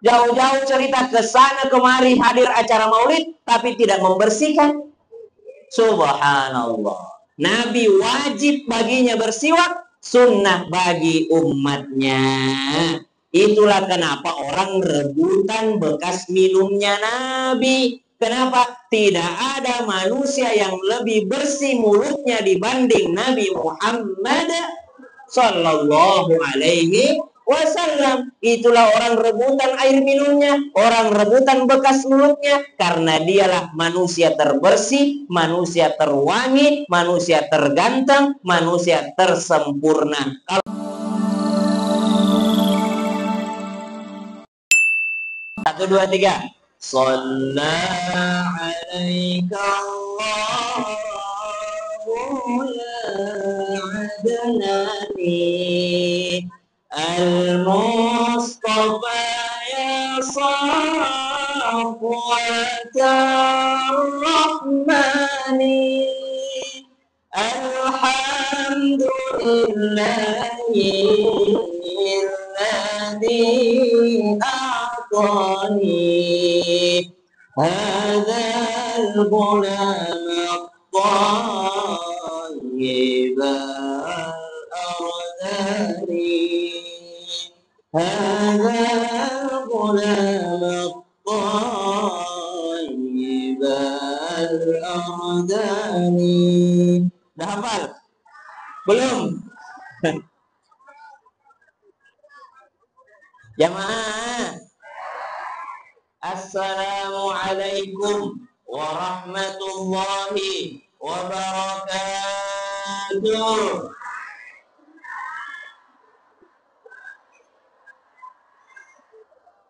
Jauh-jauh cerita ke sana kemari hadir acara maulid, tapi tidak membersihkan. Subhanallah. Nabi wajib baginya bersiwak, sunnah bagi umatnya. Itulah kenapa orang rebutan bekas minumnya Nabi. Kenapa? Tidak ada manusia yang lebih bersih mulutnya dibanding Nabi Muhammad Sallallahu Alaihi Wasallam. Itulah orang rebutan air minumnya, orang rebutan bekas mulutnya, karena dialah manusia terbersih, manusia terwangi, manusia terganteng, manusia tersempurna. Satu, dua, tiga. Shalla alaika Allahu ya adnani al-Mustafa ya safwatar rahmani alhamdulillahi alladhi a'tani hadzal ghulam at-tayyib al-ardani hadzal ghulam at-tayyib al-ardani. Udah hafal? Belum? Jamaah, assalamualaikum warahmatullahi wabarakatuh.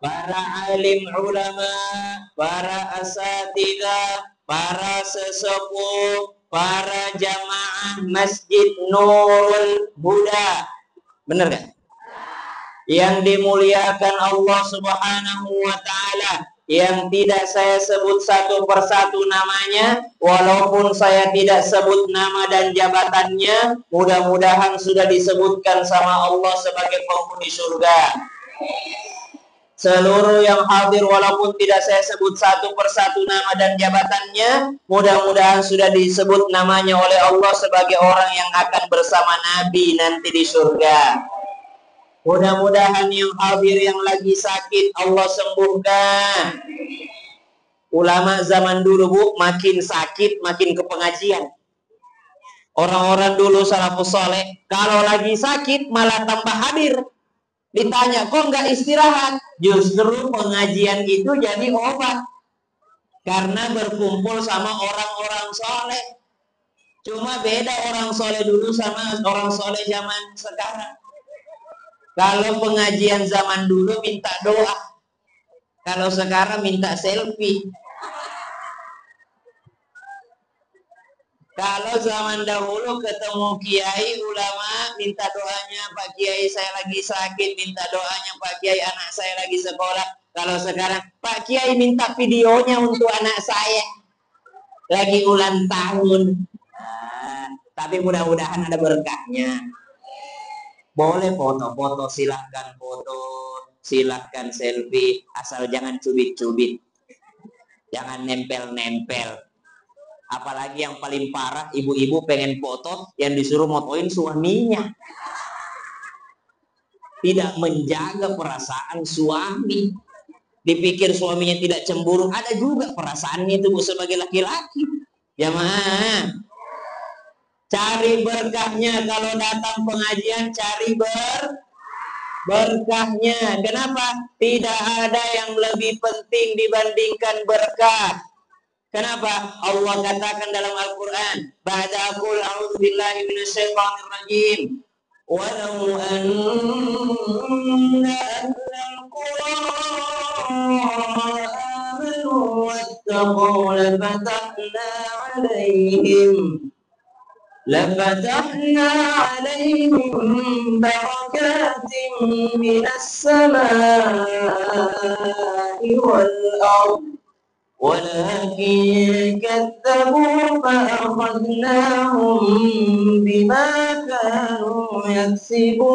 Para alim ulama, para asatidzah, para sesepuh, para jamaah Masjid Nurul Huda, bener gak? Yang dimuliakan Allah Subhanahu wa Ta'ala, yang tidak saya sebut satu persatu namanya, walaupun saya tidak sebut nama dan jabatannya, mudah-mudahan sudah disebutkan sama Allah sebagai penghuni surga. Seluruh yang hadir walaupun tidak saya sebut satu persatu nama dan jabatannya, mudah-mudahan sudah disebut namanya oleh Allah sebagai orang yang akan bersama Nabi nanti di surga. Mudah-mudahan yang hadir yang lagi sakit Allah sembuhkan. Ulama zaman dulu, Bu, makin sakit makin ke pengajian. Orang-orang dulu salafus saleh kalau lagi sakit malah tambah hadir. Ditanya, kok nggak istirahat? Justru pengajian itu jadi obat. Karena berkumpul sama orang-orang soleh. Cuma beda orang soleh dulu sama orang soleh zaman sekarang. Kalau pengajian zaman dulu minta doa. Kalau sekarang minta selfie. Kalau zaman dahulu ketemu kiai ulama minta doanya, Pak Kiai saya lagi sakit, minta doanya Pak Kiai anak saya lagi sekolah. Kalau sekarang Pak Kiai minta videonya untuk anak saya lagi ulang tahun. Nah, tapi mudah-mudahan ada berkahnya. Boleh foto-foto, silahkan foto, silahkan selfie, asal jangan cubit-cubit, jangan nempel-nempel. Apalagi yang paling parah, ibu-ibu pengen foto yang disuruh motoin suaminya. Tidak menjaga perasaan suami. Dipikir suaminya tidak cemburu, ada juga perasaannya itu, Bu, sebagai laki-laki. Jamaah, cari berkahnya kalau datang pengajian, cari berkahnya. Kenapa? Tidak ada yang lebih penting dibandingkan berkah. Kenapa? Allah katakan dalam Al-Quran, ba'da aqul a'udzu billahi minasyaitonir rajim. Walau anna ahlal qura amanu wattaqaw lafatahna alaihim barakatin minas samai wal ardh. ولكن كذبوا فأخذناهم بما كانوا يكسبون.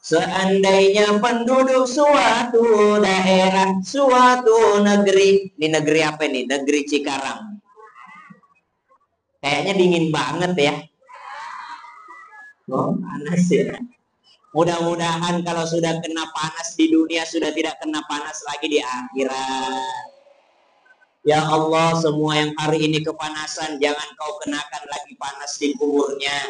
Seandainya penduduk suatu daerah, suatu negeri. Ini negeri apa nih? Negeri Cikarang. Kayaknya dingin banget ya. Oh, panas ya. Mudah-mudahan kalau sudah kena panas di dunia, sudah tidak kena panas lagi di akhirat. Ya Allah, semua yang hari ini kepanasan, jangan kau kenakan lagi panas di kuburnya.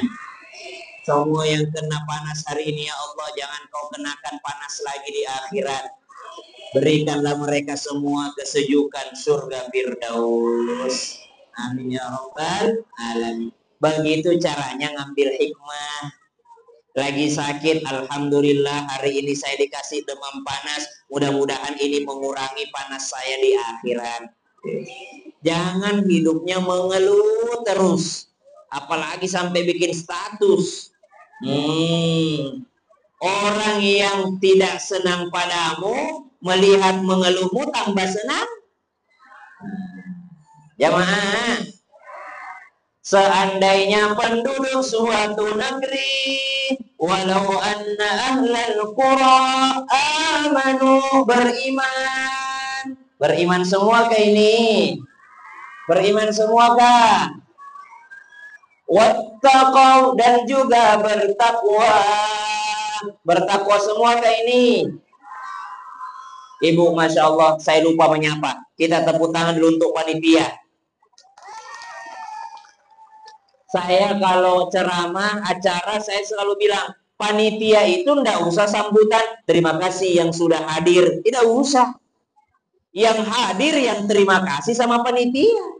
Semua yang kena panas hari ini, ya Allah, jangan kau kenakan panas lagi di akhirat. Berikanlah mereka semua kesejukan surga Firdaus. Amin ya Rabbal alamin. Begitu caranya ngambil hikmah. Lagi sakit, alhamdulillah hari ini saya dikasih demam panas. Mudah-mudahan ini mengurangi panas saya di akhirat. Jangan hidupnya mengeluh terus, apalagi sampai bikin status. Orang yang tidak senang padamu melihat mengeluhmu tambah senang. Jamaah, seandainya penduduk suatu negeri, walau anna ahlal qura amanu, beriman semua ke ini, beriman semua kah? Wattaqau, dan juga bertakwa semua ke ini. Ibu, Masya Allah, saya lupa menyapa. Kita tepuk tangan dulu untuk panitia. Saya kalau ceramah, acara, saya selalu bilang, panitia itu ndak usah sambutan, terima kasih yang sudah hadir. Tidak usah. Yang hadir yang terima kasih sama panitia.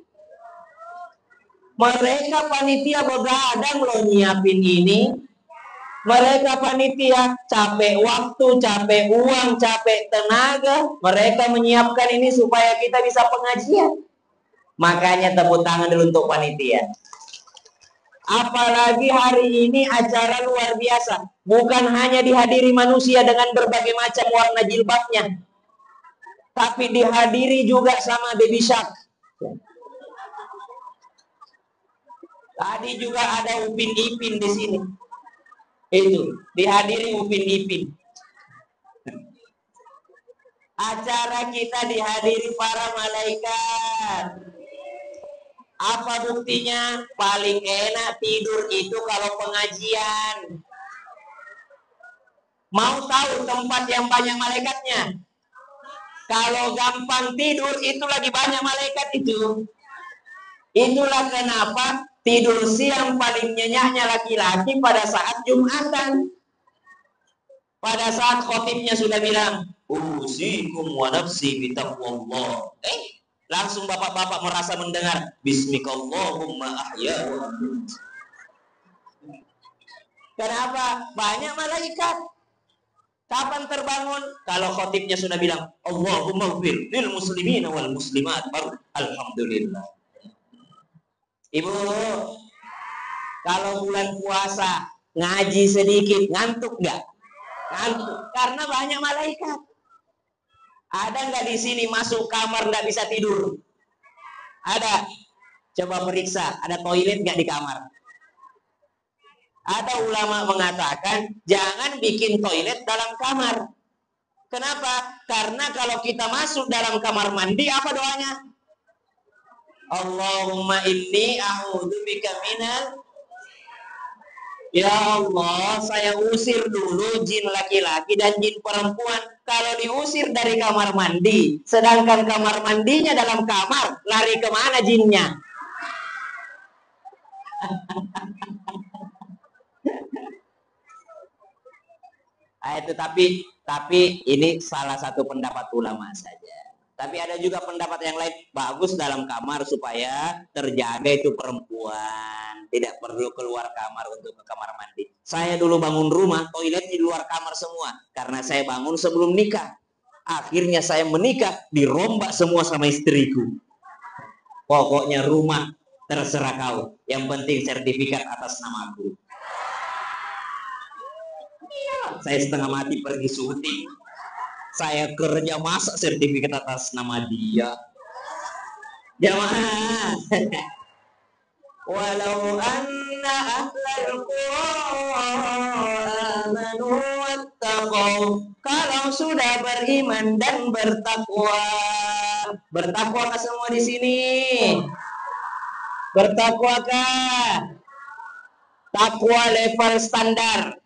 Mereka panitia begadang loh nyiapin ini. Mereka panitia capek waktu, capek uang, capek tenaga. Mereka menyiapkan ini supaya kita bisa pengajian. Makanya tepuk tangan dulu untuk panitia. Apalagi hari ini acara luar biasa. Bukan hanya dihadiri manusia dengan berbagai macam warna jilbabnya, tapi dihadiri juga sama Baby Shark. Tadi juga ada Upin Ipin di sini. Itu dihadiri Upin Ipin. Acara kita dihadiri para malaikat. Apa buktinya? Paling enak tidur itu kalau pengajian. Mau tahu tempat yang banyak malaikatnya? Kalau gampang tidur itu lagi banyak malaikat itu. Itulah kenapa tidur siang paling nyenyaknya laki-laki pada saat Jumatan. Pada saat khotibnya sudah bilang, usikum wa nafsi bitaqwallah. Langsung bapak-bapak merasa mendengar, bismikallahumma ahya wa amut. Kenapa? Banyak malaikat. Kapan terbangun? Kalau khotibnya sudah bilang, Allahumma ghfir lil muslimin wal muslimat, baru alhamdulillah. Ibu, kalau bulan puasa ngaji sedikit, ngantuk nggak? Ngantuk, karena banyak malaikat. Ada nggak di sini masuk kamar nggak bisa tidur? Ada. Coba periksa, ada toilet nggak di kamar? Ada ulama mengatakan jangan bikin toilet dalam kamar. Kenapa? Karena kalau kita masuk dalam kamar mandi, apa doanya? Allahumma inni a'udzubika minal. Ya Allah, saya usir dulu jin laki-laki dan jin perempuan. Kalau diusir dari kamar mandi, sedangkan kamar mandinya dalam kamar, lari kemana jinnya? Itu tapi ini salah satu pendapat ulama saja. Tapi ada juga pendapat yang lain, bagus dalam kamar supaya terjaga itu perempuan. Tidak perlu keluar kamar untuk ke kamar mandi. Saya dulu bangun rumah, toilet di luar kamar semua. Karena saya bangun sebelum nikah. Akhirnya saya menikah, dirombak semua sama istriku. Pokoknya rumah terserah kau. Yang penting sertifikat atas namaku. Saya setengah mati pergi syuting. Saya kerja masak sertifikat atas nama dia. Jamaah. Walau anna ahlal qura amanu wattaqau. Kalau sudah beriman dan bertakwa. Bertakwa semua di sini? Bertakwakah? Takwa level standar,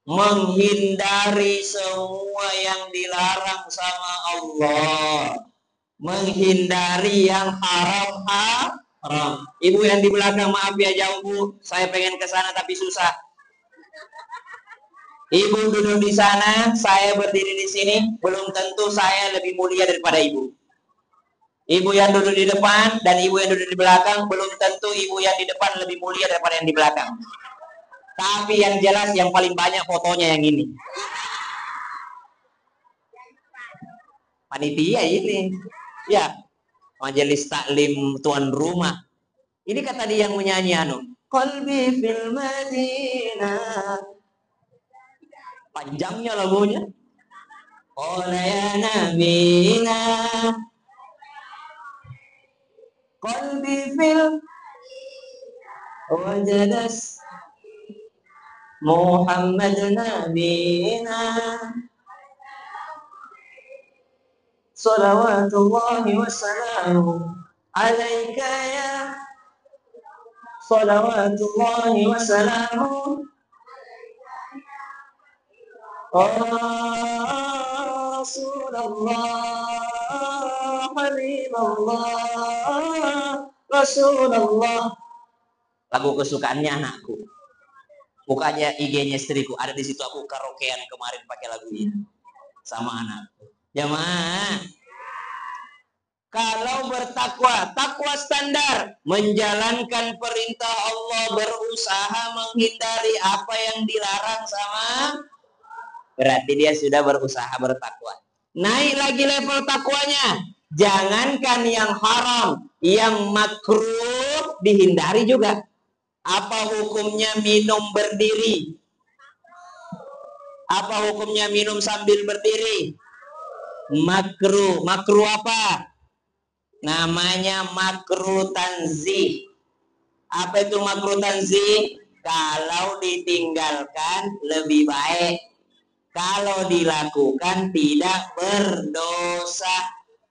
menghindari semua yang dilarang sama Allah, menghindari yang haram. Ibu yang di belakang, maaf ya jauh Bu, saya pengen ke sana tapi susah. Ibu duduk di sana, saya berdiri di sini, belum tentu saya lebih mulia daripada ibu. Ibu yang duduk di depan dan ibu yang duduk di belakang, belum tentu ibu yang di depan lebih mulia daripada yang di belakang. Tapi yang jelas yang paling banyak fotonya yang ini. Panitia ini. Ya, majelis taklim tuan rumah. Ini kata dia yang menyanyi Qalbi fil Madinah. Panjangnya lagunya. Qala ya nabina. Qalbi fil wajadas Muhammad nabina. Salawatullahi wassalamu alaika ya. Salawatullahi wassalamu Rasulullah Habibullah Rasulullah. Lagu kesukaannya anakku. Bukannya IG-nya istriku, ada di situ. Aku karaokean kemarin pakai lagu ini sama anakku. Jamaah, kalau bertakwa, takwa standar, menjalankan perintah Allah, berusaha menghindari apa yang dilarang sama, berarti dia sudah berusaha bertakwa. Naik lagi level takwanya, jangankan yang haram, yang makruh dihindari juga. Apa hukumnya minum berdiri? Apa hukumnya minum sambil berdiri? Makruh. Makruh apa? Namanya makruh tanzih. Apa itu makruh tanzih? Kalau ditinggalkan lebih baik. Kalau dilakukan tidak berdosa.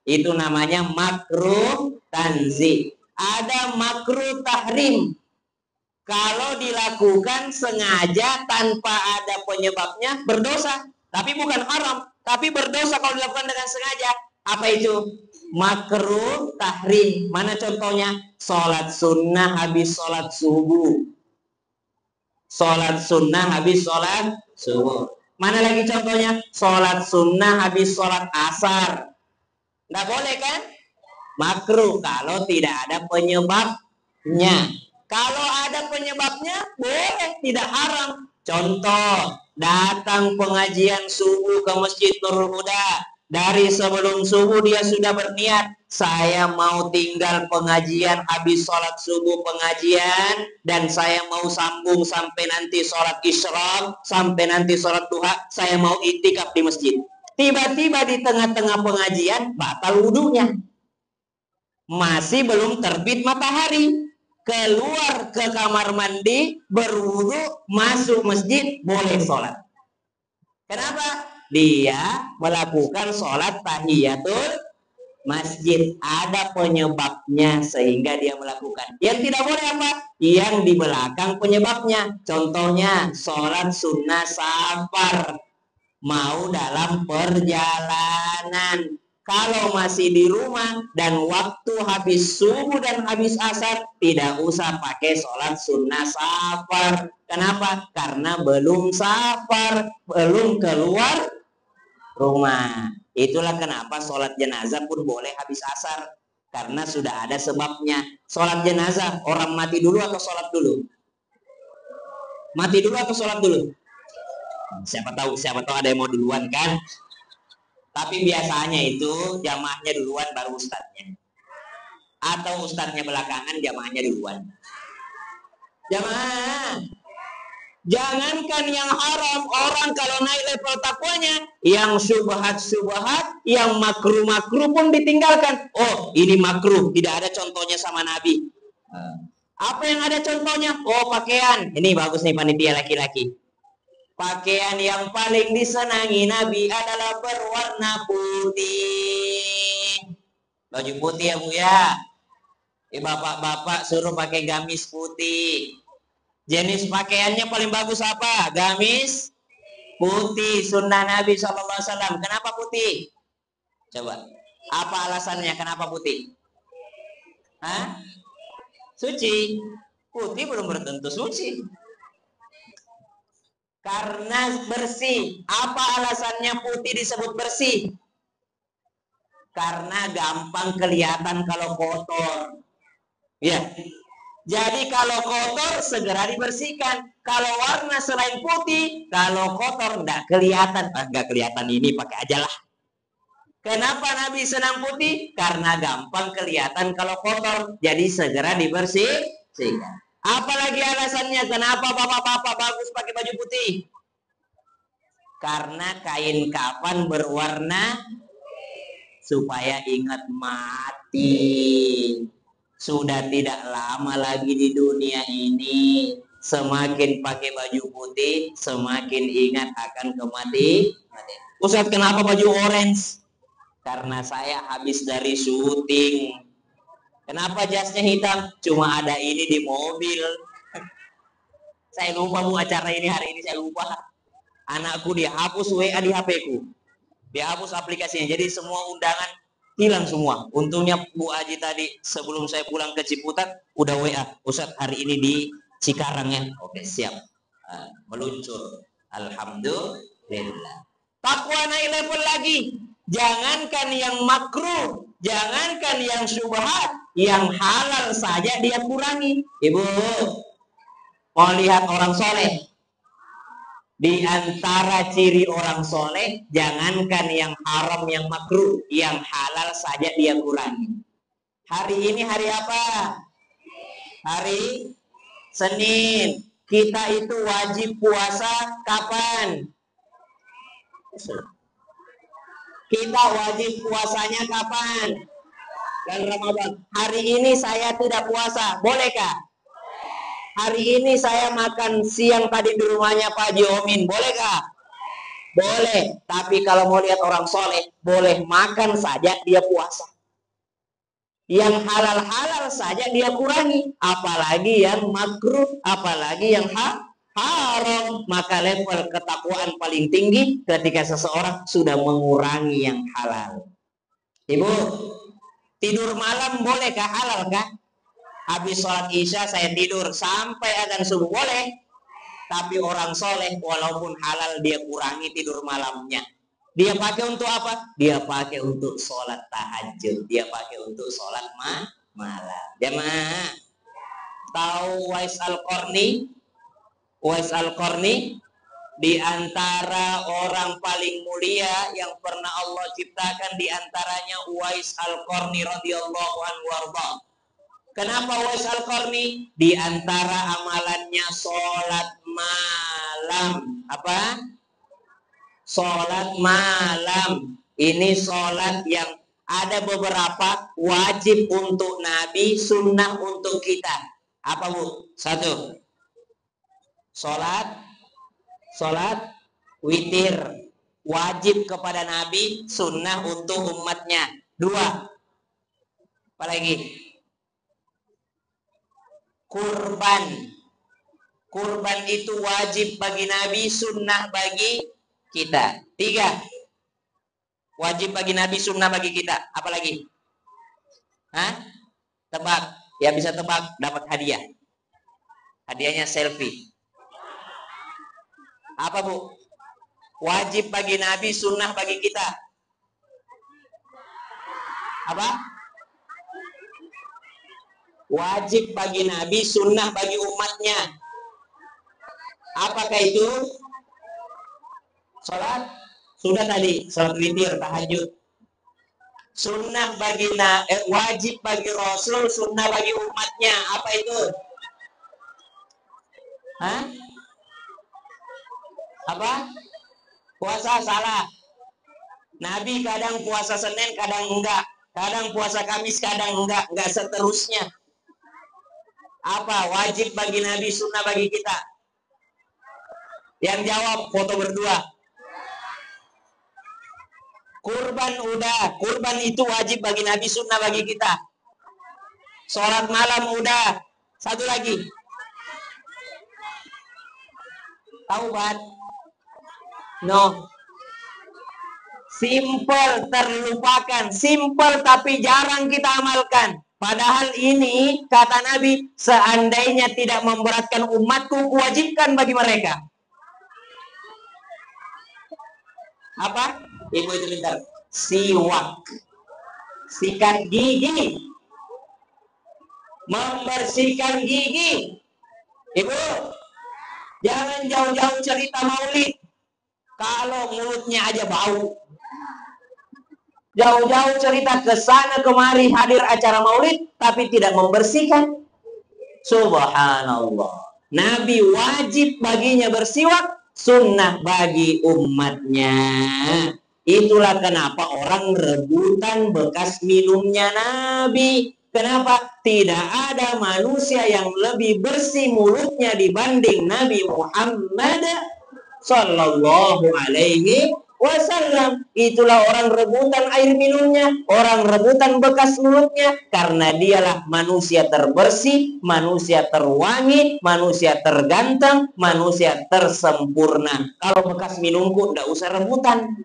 Itu namanya makruh tanzih. Ada makruh tahrim. Kalau dilakukan sengaja tanpa ada penyebabnya berdosa, tapi bukan haram, tapi berdosa kalau dilakukan dengan sengaja. Apa itu? Makruh tahrim. Mana contohnya? Sholat sunnah habis sholat subuh. Sholat sunnah habis sholat subuh. Mana lagi contohnya? Sholat sunnah habis sholat asar. Nggak boleh kan? Makruh kalau tidak ada penyebabnya. Kalau ada penyebabnya, boleh, tidak haram. Contoh, datang pengajian subuh ke Masjid Nurul Huda. Dari sebelum subuh dia sudah berniat, saya mau tinggal pengajian, habis sholat subuh pengajian, dan saya mau sambung sampai nanti sholat isyraq, sampai nanti sholat duha, saya mau itikaf di masjid. Tiba-tiba di tengah-tengah pengajian, batal wudunya. Masih belum terbit matahari. Keluar ke kamar mandi, berwudu, masuk masjid, boleh sholat. Kenapa? Dia melakukan sholat tahiyatul masjid. Ada penyebabnya sehingga dia melakukan. Yang tidak boleh apa? Yang di belakang penyebabnya. Contohnya, sholat sunnah safar. Mau dalam perjalanan. Kalau masih di rumah dan waktu habis subuh dan habis asar, tidak usah pakai sholat sunnah safar. Kenapa? Karena belum safar, belum keluar rumah. Itulah kenapa sholat jenazah pun boleh habis asar. Karena sudah ada sebabnya. Sholat jenazah, orang mati dulu atau sholat dulu? Mati dulu atau sholat dulu? Siapa tahu ada yang mau duluan kan? Tapi biasanya itu jamaahnya duluan baru ustadznya. Atau ustadznya belakangan, jamaahnya duluan. Jamaah, jangankan yang haram, orang kalau naik level takwanya, yang syubhat-syubhat, yang makruh-makruh pun ditinggalkan. Oh, ini makruh, tidak ada contohnya sama Nabi. Apa yang ada contohnya? Oh, pakaian. Ini bagus nih panitia laki-laki. Pakaian yang paling disenangi Nabi adalah berwarna putih. Baju putih ya Bu ya. Bapak-bapak suruh pakai gamis putih. Jenis pakaiannya paling bagus apa? Gamis putih. Sunnah Nabi SAW. Kenapa putih? Coba. Apa alasannya kenapa putih? Hah? Suci. Putih belum bertentu suci. Karena bersih. Apa alasannya putih disebut bersih? Karena gampang kelihatan kalau kotor. Ya. Jadi kalau kotor segera dibersihkan. Kalau warna selain putih, kalau kotor enggak kelihatan. Enggak kelihatan ini pakai aja lah. Kenapa Nabi senang putih? Karena gampang kelihatan kalau kotor. Jadi segera dibersihkan. Apalagi alasannya kenapa bapak-bapak bagus pakai baju putih? Karena kain kafan berwarna supaya ingat mati. Sudah tidak lama lagi di dunia ini. Semakin pakai baju putih, semakin ingat akan kematian. Ustaz, kenapa baju orange? Karena saya habis dari syuting. Kenapa jasnya hitam? Cuma ada ini di mobil. Saya lupa Bu, acara ini hari ini saya lupa. Anakku dihapus WA di HP-ku. Dihapus aplikasinya. Jadi semua undangan hilang semua. Untungnya Bu Aji tadi sebelum saya pulang ke Ciputat udah WA. Ustaz, hari ini di Cikarang ya. Oke, siap. Meluncur. Alhamdulillah. Takwa naik level lagi. Jangankan yang makruh, jangankan yang syubhat, yang halal saja dia kurangi. Ibu, mau lihat orang soleh? Di antara ciri orang soleh, jangankan yang haram, yang makruh, yang halal saja dia kurangi. Hari ini hari apa? Hari Senin. Kita itu wajib puasa kapan? Kita wajib puasanya kapan? Dan Ramadan. Hari ini saya tidak puasa, bolehkah? Hari ini saya makan siang tadi di rumahnya Pak Haji Omin, bolehkah? Boleh. Tapi kalau mau lihat orang soleh, boleh makan saja dia puasa. Yang halal-halal saja dia kurangi. Apalagi yang makruh, apalagi yang haram. Maka level ketakwaan paling tinggi ketika seseorang sudah mengurangi yang halal. Ibu, tidur malam bolehkah, halalkah? Habis sholat isya saya tidur sampai azan subuh, boleh. Tapi orang soleh walaupun halal dia kurangi tidur malamnya. Dia pakai untuk apa? Dia pakai untuk sholat tahajud. Dia pakai untuk sholat malam. Jemaah, tahu Uwais Al-Qarni? Uwais Al-Qarni di antara orang paling mulia yang pernah Allah ciptakan, di antaranya Uwais Al-Qarni radhiyallahu anhu warda. Kenapa Uwais Al-Qarni? Di antara amalannya sholat malam. Apa? Sholat malam. Ini sholat yang ada beberapa wajib untuk Nabi, sunnah untuk kita. Apa Bu? Satu, sholat witir, wajib kepada Nabi, sunnah untuk umatnya. Dua, apalagi? Kurban itu wajib bagi Nabi, sunnah bagi kita. Tiga, wajib bagi Nabi, sunnah bagi kita. Apalagi? Hah? Tebak. Ya bisa tebak, dapat hadiah. Hadiahnya selfie. Apa Bu? Wajib bagi Nabi, sunnah bagi kita. Apa? Wajib bagi Nabi, sunnah bagi umatnya. Apakah itu? Sholat? Sudah tadi, sholat witir, tahajud. Sunnah bagi wajib bagi Rasul, sunnah bagi umatnya. Apa itu? Hah? Apa? Puasa salah. Nabi kadang puasa Senin, kadang enggak. Kadang puasa Kamis, kadang enggak. Enggak seterusnya. Apa? Wajib bagi Nabi, sunnah bagi kita. Yang jawab foto berdua. Kurban udah. Kurban itu wajib bagi Nabi, sunnah bagi kita. Sholat malam udah. Satu lagi. Taubat. No. Simple, terlupakan. Simple tapi jarang kita amalkan. Padahal ini, kata Nabi, seandainya tidak memberatkan umatku, kuwajibkan bagi mereka. Apa? Ibu itu bentar. Siwak. Sikat gigi. Membersihkan gigi. Ibu, jangan jauh-jauh cerita maulid. Kalau mulutnya aja bau. Jauh-jauh cerita ke sana kemari hadir acara maulid, tapi tidak membersihkan. Subhanallah. Nabi wajib baginya bersiwak, sunnah bagi umatnya. Itulah kenapa orang rebutan bekas minumnya Nabi. Kenapa? Tidak ada manusia yang lebih bersih mulutnya dibanding Nabi Muhammad Sallallahu Alaihi Wasallam. Itulah orang rebutan air minumnya, orang rebutan bekas mulutnya, karena dialah manusia terbersih, manusia terwangi, manusia terganteng, manusia tersempurna. Kalau bekas minumku tidak usah rebutan,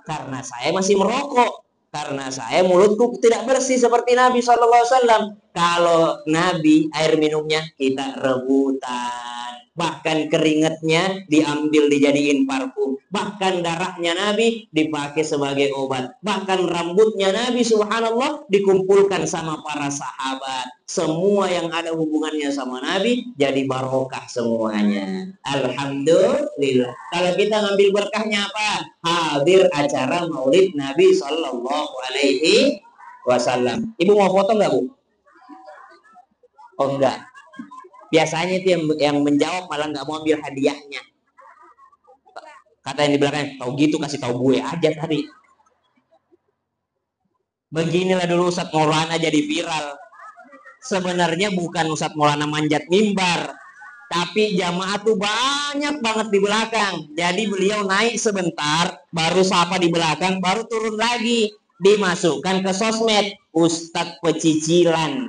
karena saya masih merokok, karena saya mulutku tidak bersih seperti Nabi SAW. Kalau Nabi air minumnya kita rebutan. Bahkan keringatnya diambil dijadiin parfum. Bahkan darahnya Nabi dipakai sebagai obat. Bahkan rambutnya Nabi subhanallah dikumpulkan sama para sahabat. Semua yang ada hubungannya sama Nabi jadi barokah semuanya. Alhamdulillah. Kalau kita ngambil berkahnya apa? Hadir acara maulid Nabi Sallallahu Alaihi Wasallam. Ibu mau foto nggak, Bu? Oh enggak. Biasanya itu yang menjawab malah nggak mau ambil hadiahnya. Kata yang di belakang, tahu gitu kasih tahu gue aja tadi. Beginilah dulu Ustadz Maulana jadi viral. Sebenarnya bukan Ustadz Maulana manjat mimbar, tapi jamaah tuh banyak banget di belakang. Jadi beliau naik sebentar, baru sapa di belakang, baru turun lagi. Dimasukkan ke sosmed, Ustadz pecicilan.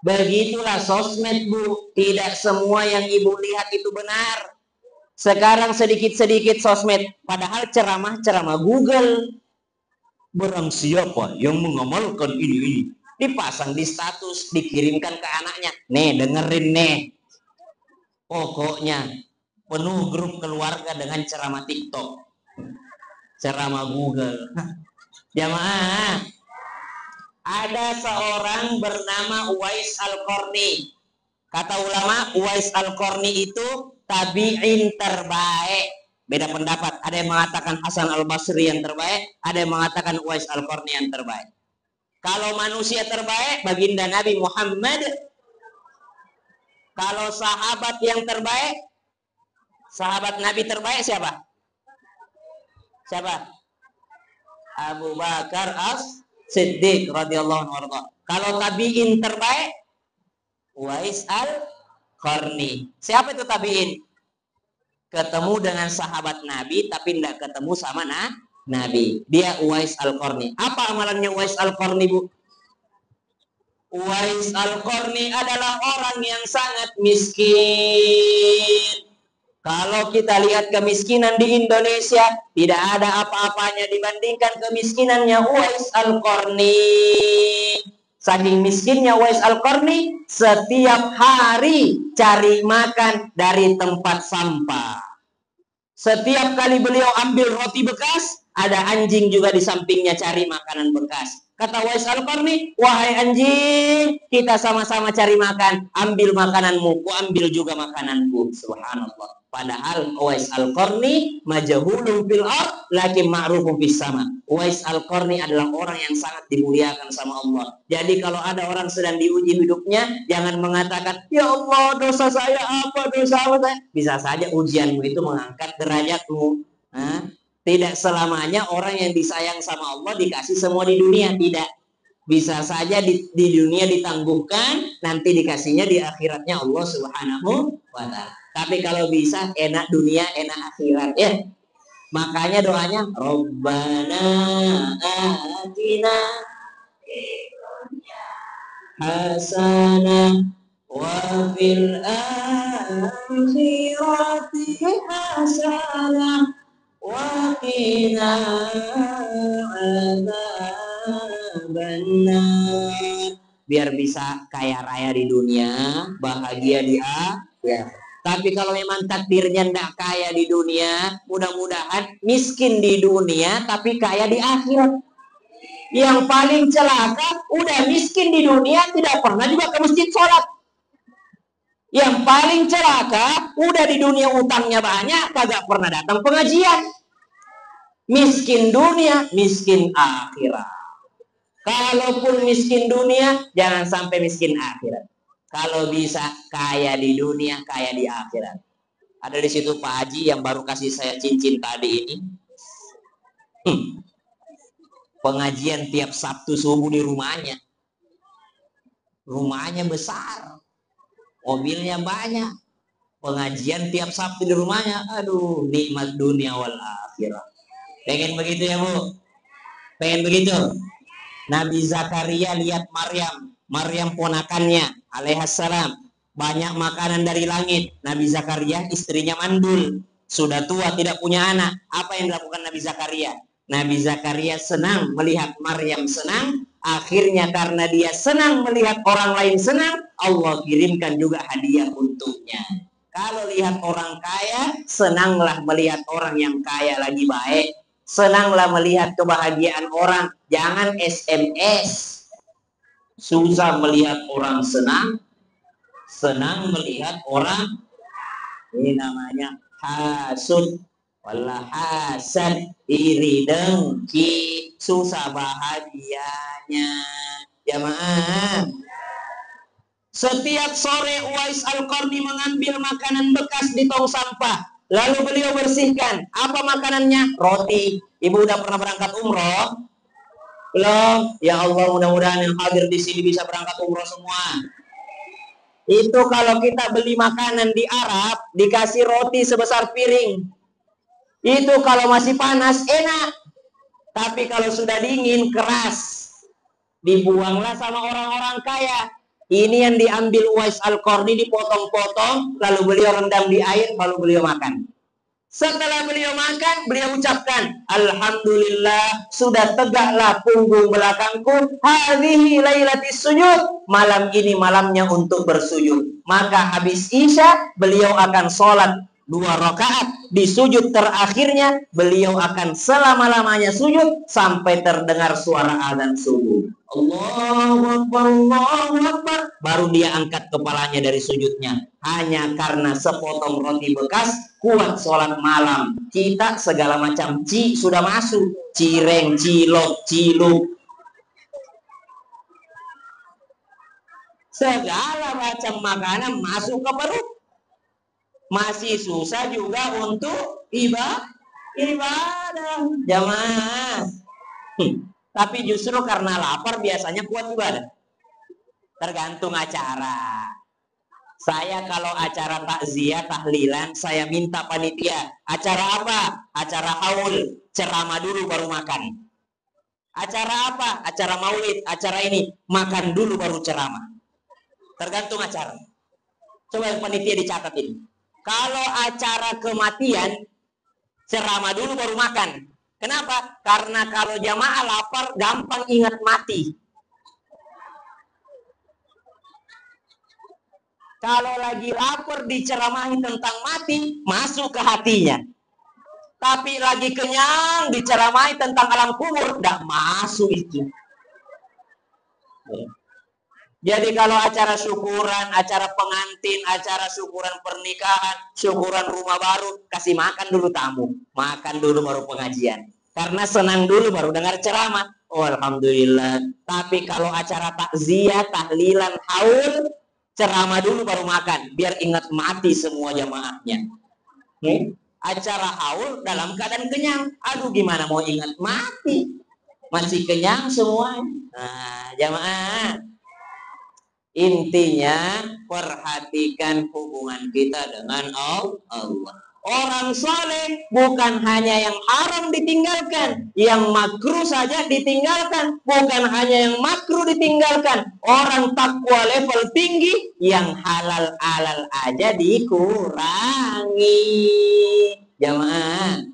Begitulah sosmed, Bu. Tidak semua yang ibu lihat itu benar. Sekarang sedikit-sedikit sosmed. Padahal ceramah-ceramah Google. Barang siapa yang mengamalkan ini. Dipasang di status, dikirimkan ke anaknya. Nih, dengerin nih. Pokoknya penuh grup keluarga dengan ceramah TikTok. Ceramah Google. Jamaah. Ada seorang bernama Uwais Al-Qarni. Kata ulama, Uwais Al-Qarni itu tabi'in terbaik. Beda pendapat. Ada yang mengatakan Hasan Al-Basri yang terbaik, ada yang mengatakan Uwais Al-Qarni yang terbaik. Kalau manusia terbaik, baginda Nabi Muhammad. Kalau sahabat yang terbaik, sahabat Nabi terbaik siapa? Siapa? Abu Bakar As-Siddiq radhiyallahu anhu. Kalau tabi'in terbaik, Uwais Al-Qarni. Siapa itu tabi'in? Ketemu dengan sahabat Nabi tapi tidak ketemu sama Nabi. Dia Uwais Al-Qarni. Apa amalannya Uwais Al-Qarni, Bu? Uwais Al-Qarni adalah orang yang sangat miskin. Kalau kita lihat kemiskinan di Indonesia, tidak ada apa-apanya dibandingkan kemiskinannya Uwais Al-Qarni. Saking miskinnya Uwais Al-Qarni, setiap hari cari makan dari tempat sampah. Setiap kali beliau ambil roti bekas, ada anjing juga di sampingnya cari makanan bekas. Kata Uwais Al-Qarni, wahai anjing, kita sama-sama cari makan. Ambil makananmu, ku ambil juga makananku. Subhanallah. Padahal Uwais Al-Qarni majhulun fil ard lakin ma'rufun fis sama. Uwais Al-Qarni adalah orang yang sangat dimuliakan sama Allah. Jadi kalau ada orang sedang diuji hidupnya, jangan mengatakan, ya Allah dosa saya apa, dosa apa saya. Bisa saja ujianmu itu mengangkat derajatmu. Tidak selamanya orang yang disayang sama Allah dikasih semua di dunia. Tidak. Bisa saja di dunia ditangguhkan, nanti dikasihnya di akhiratnya Allah Subhanahu wa ta'ala. Tapi kalau bisa enak dunia, enak akhirat ya. Makanya doanya Rabbana atina hasanah wa fil akhirati hasanah wa qina adzabannar. Biar bisa kaya raya di dunia, bahagia di akhirat. Tapi kalau memang takdirnya tidak kaya di dunia, mudah-mudahan miskin di dunia tapi kaya di akhirat. Yang paling celaka, udah miskin di dunia, tidak pernah juga ke masjid sholat. Yang paling celaka, udah di dunia utangnya banyak, kagak pernah datang pengajian. Miskin dunia, miskin akhirat. Kalaupun miskin dunia, jangan sampai miskin akhirat. Kalau bisa kaya di dunia, kaya di akhirat. Ada di situ Pak Haji yang baru kasih saya cincin tadi ini. Pengajian tiap Sabtu subuh di rumahnya. Rumahnya besar. Mobilnya banyak. Pengajian tiap Sabtu di rumahnya. Aduh, nikmat dunia wal akhirat. Pengen begitu ya Bu? Pengen begitu? Nabi Zakaria lihat Maryam ponakannya alaihissalam, banyak makanan dari langit. Nabi Zakaria istrinya mandul, sudah tua tidak punya anak. Apa yang dilakukan Nabi Zakaria? Nabi Zakaria senang melihat Maryam senang. Akhirnya karena dia senang melihat orang lain senang, Allah kirimkan juga hadiah untuknya. Kalau lihat orang kaya, senanglah melihat orang yang kaya lagi baik. Senanglah melihat kebahagiaan orang. Jangan SMS. Susah melihat orang senang, senang melihat orang, ini namanya hasud, wala hasad, iri dengki, susah bahagianya. Jamaah, setiap sore Uwais Al-Qarni mengambil makanan bekas di tong sampah, lalu beliau bersihkan. Apa makanannya? Roti. Ibu udah pernah berangkat umroh? Belum? Ya Allah, mudah-mudahan yang hadir di sini bisa berangkat umroh semua. Itu kalau kita beli makanan di Arab, dikasih roti sebesar piring. Itu kalau masih panas, enak. Tapi kalau sudah dingin, keras. Dibuanglah sama orang-orang kaya. Ini yang diambil Uwais Al-Qarni, dipotong-potong, lalu beliau rendam di air, lalu beliau makan. Setelah beliau makan, beliau ucapkan, Alhamdulillah, sudah tegaklah punggung belakangku. Hadhihi lailatis sujud. Malam ini malamnya untuk bersujud. Maka habis Isya, beliau akan sholat 2 rakaat. Di sujud terakhirnya, beliau akan selama-lamanya sujud sampai terdengar suara azan subuh. Allahu Akbar, Allahu Akbar. Baru dia angkat kepalanya dari sujudnya. Hanya karena sepotong roti bekas, kuat sholat malam. Kita segala macam sudah masuk. Cireng, cilok, ciluk. Segala macam makanan masuk ke perut. Masih susah juga untuk ibadah. Jamaah. Tapi justru karena lapar biasanya kuat ibadah. Tergantung acara. Saya kalau acara takziah, tahlilan, saya minta panitia. Acara apa? Acara haul. Ceramah dulu baru makan. Acara apa? Acara maulid. Acara ini. Makan dulu baru ceramah. Tergantung acara. Coba panitia dicatat ini. Kalau acara kematian, ceramah dulu baru makan. Kenapa? Karena kalau jamaah lapar, gampang ingat mati. Kalau lagi lapar diceramahi tentang mati, masuk ke hatinya. Tapi lagi kenyang diceramahi tentang alam kubur, tidak masuk itu. Jadi kalau acara syukuran, acara pengantin, acara syukuran pernikahan, syukuran rumah baru, kasih makan dulu tamu. Makan dulu baru pengajian. Karena senang dulu baru dengar ceramah. Oh, alhamdulillah. Tapi kalau acara takziah, tahlilan, haul, ceramah dulu baru makan. Biar ingat mati semua jamaahnya. Okay? Acara haul dalam keadaan kenyang. Aduh, gimana mau ingat mati? Masih kenyang semua. Nah, jamaah. Intinya perhatikan hubungan kita dengan Allah. Orang soleh bukan hanya yang haram ditinggalkan, yang makruh saja ditinggalkan. Bukan hanya yang makruh ditinggalkan. Orang takwa level tinggi, yang halal-halal aja dikurangi. Jamaah,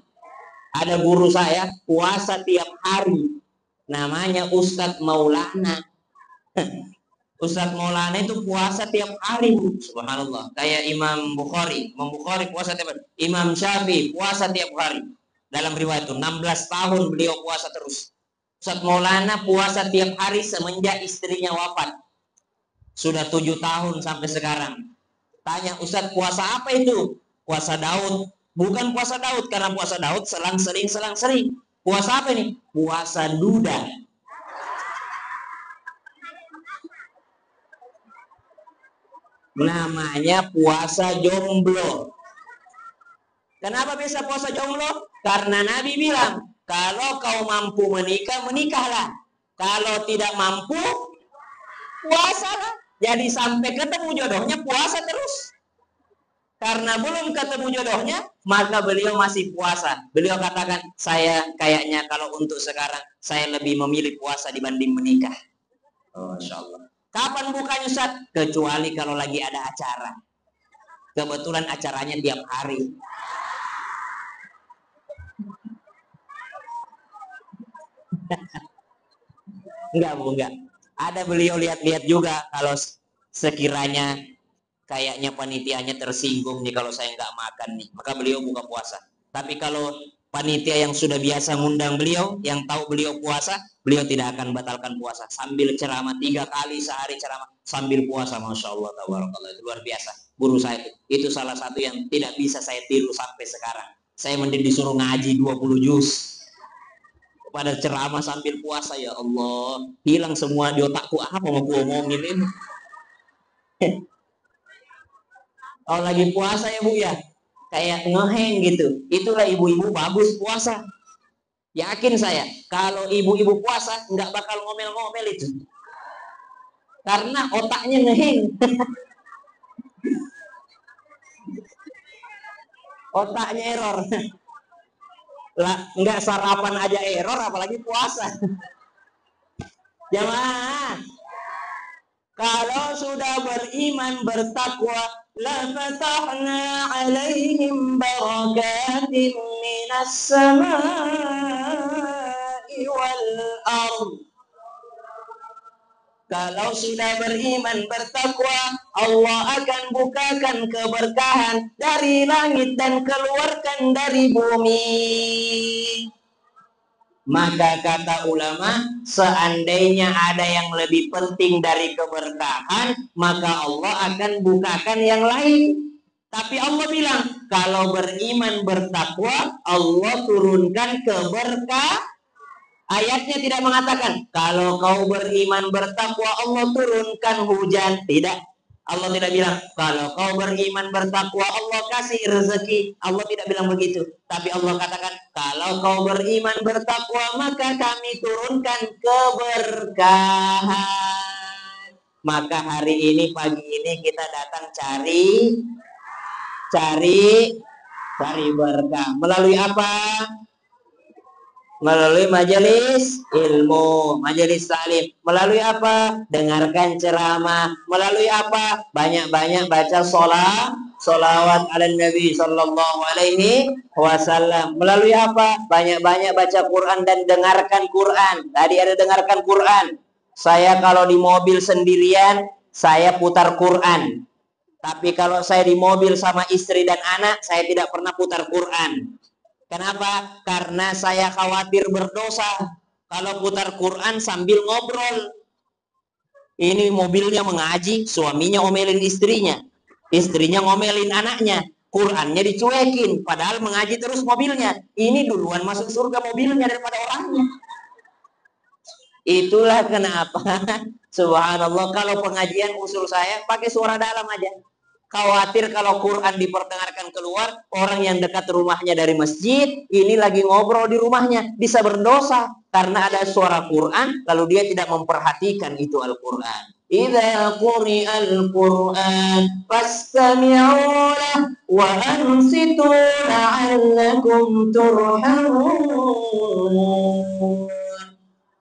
ada guru saya puasa tiap hari. Namanya Ustadz Maulana. Ustadz Maulana itu puasa tiap hari, subhanallah. Kayak Imam Bukhari puasa tiap hari. Imam Syafi'i puasa tiap hari. Dalam riwayat itu 16 tahun beliau puasa terus. Ustadz Maulana puasa tiap hari semenjak istrinya wafat. Sudah 7 tahun sampai sekarang. Tanya, Ustadz puasa apa itu? Puasa Daud. Bukan puasa Daud, karena puasa Daud selang-sering. Puasa apa ini? Puasa duda. Namanya puasa jomblo. Kenapa bisa puasa jomblo? Karena Nabi bilang, kalau kau mampu menikah, menikahlah. Kalau tidak mampu, puasalah. Jadi sampai ketemu jodohnya, puasa terus. Karena belum ketemu jodohnya, maka beliau masih puasa. Beliau katakan, saya kayaknya kalau untuk sekarang, saya lebih memilih puasa dibanding menikah. Oh, Masya Allah. Kapan bukanya, Ustaz? Kecuali kalau lagi ada acara. Kebetulan acaranya tiap hari. Enggak, Bu, enggak. Ada beliau lihat-lihat juga kalau sekiranya kayaknya panitianya tersinggung nih kalau saya nggak makan nih, maka beliau buka puasa. Tapi kalau panitia yang sudah biasa ngundang beliau, yang tahu beliau puasa, beliau tidak akan batalkan puasa. Sambil ceramah 3 kali sehari ceramah, sambil puasa, Masya Allah, tabarakallah, itu luar biasa. Guru saya itu salah satu yang tidak bisa saya tiru sampai sekarang. Saya mending disuruh ngaji 20 juz pada ceramah sambil puasa. Ya Allah, hilang semua di otakku, apa mau aku omongin ini. Kalau lagi puasa ya Bu ya, kayak ngeheng gitu. Itulah ibu-ibu bagus puasa. Yakin saya, kalau ibu-ibu puasa nggak bakal ngomel-ngomel itu. Karena otaknya ngeheng. Otaknya error. Lah, nggak sarapan aja error, apalagi puasa. Jamaah, kalau sudah beriman, bertakwa, la fatahna alaihim barakatin minas samai wal ard. Kalau sudah beriman, bertakwa, Allah akan bukakan keberkahan dari langit dan keluarkan dari bumi. Maka kata ulama, seandainya ada yang lebih penting dari keberkahan, maka Allah akan bukakan yang lain. Tapi Allah bilang, kalau beriman bertakwa, Allah turunkan keberkahan. Ayatnya tidak mengatakan, kalau kau beriman bertakwa, Allah turunkan hujan. Tidak. Allah tidak bilang, kalau kau beriman bertakwa, Allah kasih rezeki. Allah tidak bilang begitu. Tapi Allah katakan, kalau kau beriman bertakwa, maka kami turunkan keberkahan. Maka hari ini, pagi ini kita datang cari berkah. Melalui apa? Melalui majelis ilmu, majelis taklim. Melalui apa? Dengarkan ceramah. Melalui apa? Banyak-banyak baca sholawat ala Nabi sallallahu alaihi wasallam. Melalui apa? Banyak-banyak baca Quran dan dengarkan Quran. Tadi ada dengarkan Quran. Saya kalau di mobil sendirian, saya putar Quran. Tapi kalau saya di mobil sama istri dan anak, saya tidak pernah putar Quran. Kenapa? Karena saya khawatir berdosa kalau putar Quran sambil ngobrol. Ini mobilnya mengaji, suaminya ngomelin istrinya, istrinya ngomelin anaknya, Qurannya dicuekin, padahal mengaji terus mobilnya. Ini duluan masuk surga mobilnya daripada orangnya. Itulah kenapa, subhanallah, kalau pengajian usul saya pakai suara dalam aja. Khawatir kalau Quran diperdengarkan keluar, orang yang dekat rumahnya dari masjid, ini lagi ngobrol di rumahnya, bisa berdosa. Karena ada suara Quran, lalu dia tidak memperhatikan itu Al-Quran. Idza quri'al Qur'an fastami'u lahu wa ansitu la'allakum turhamun.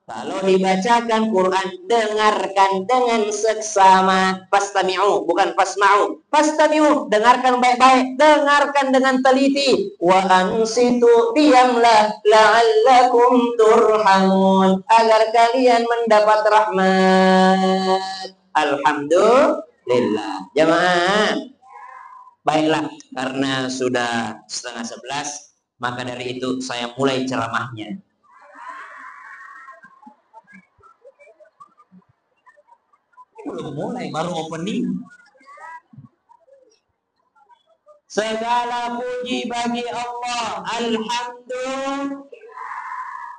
Kalau dibacakan Quran, dengarkan dengan seksama. Fastami'u, bukan fasma'u. Fastami'u, dengarkan baik-baik. Dengarkan dengan teliti. Wa ansitu, diamlah. La'allakum turhamun. Agar kalian mendapat rahmat. Alhamdulillah. Jamaah. Baiklah, karena sudah 10:30, maka dari itu saya mulai ceramahnya. Belum mulai, baru opening. Segala puji bagi Allah. Alhamdulillah.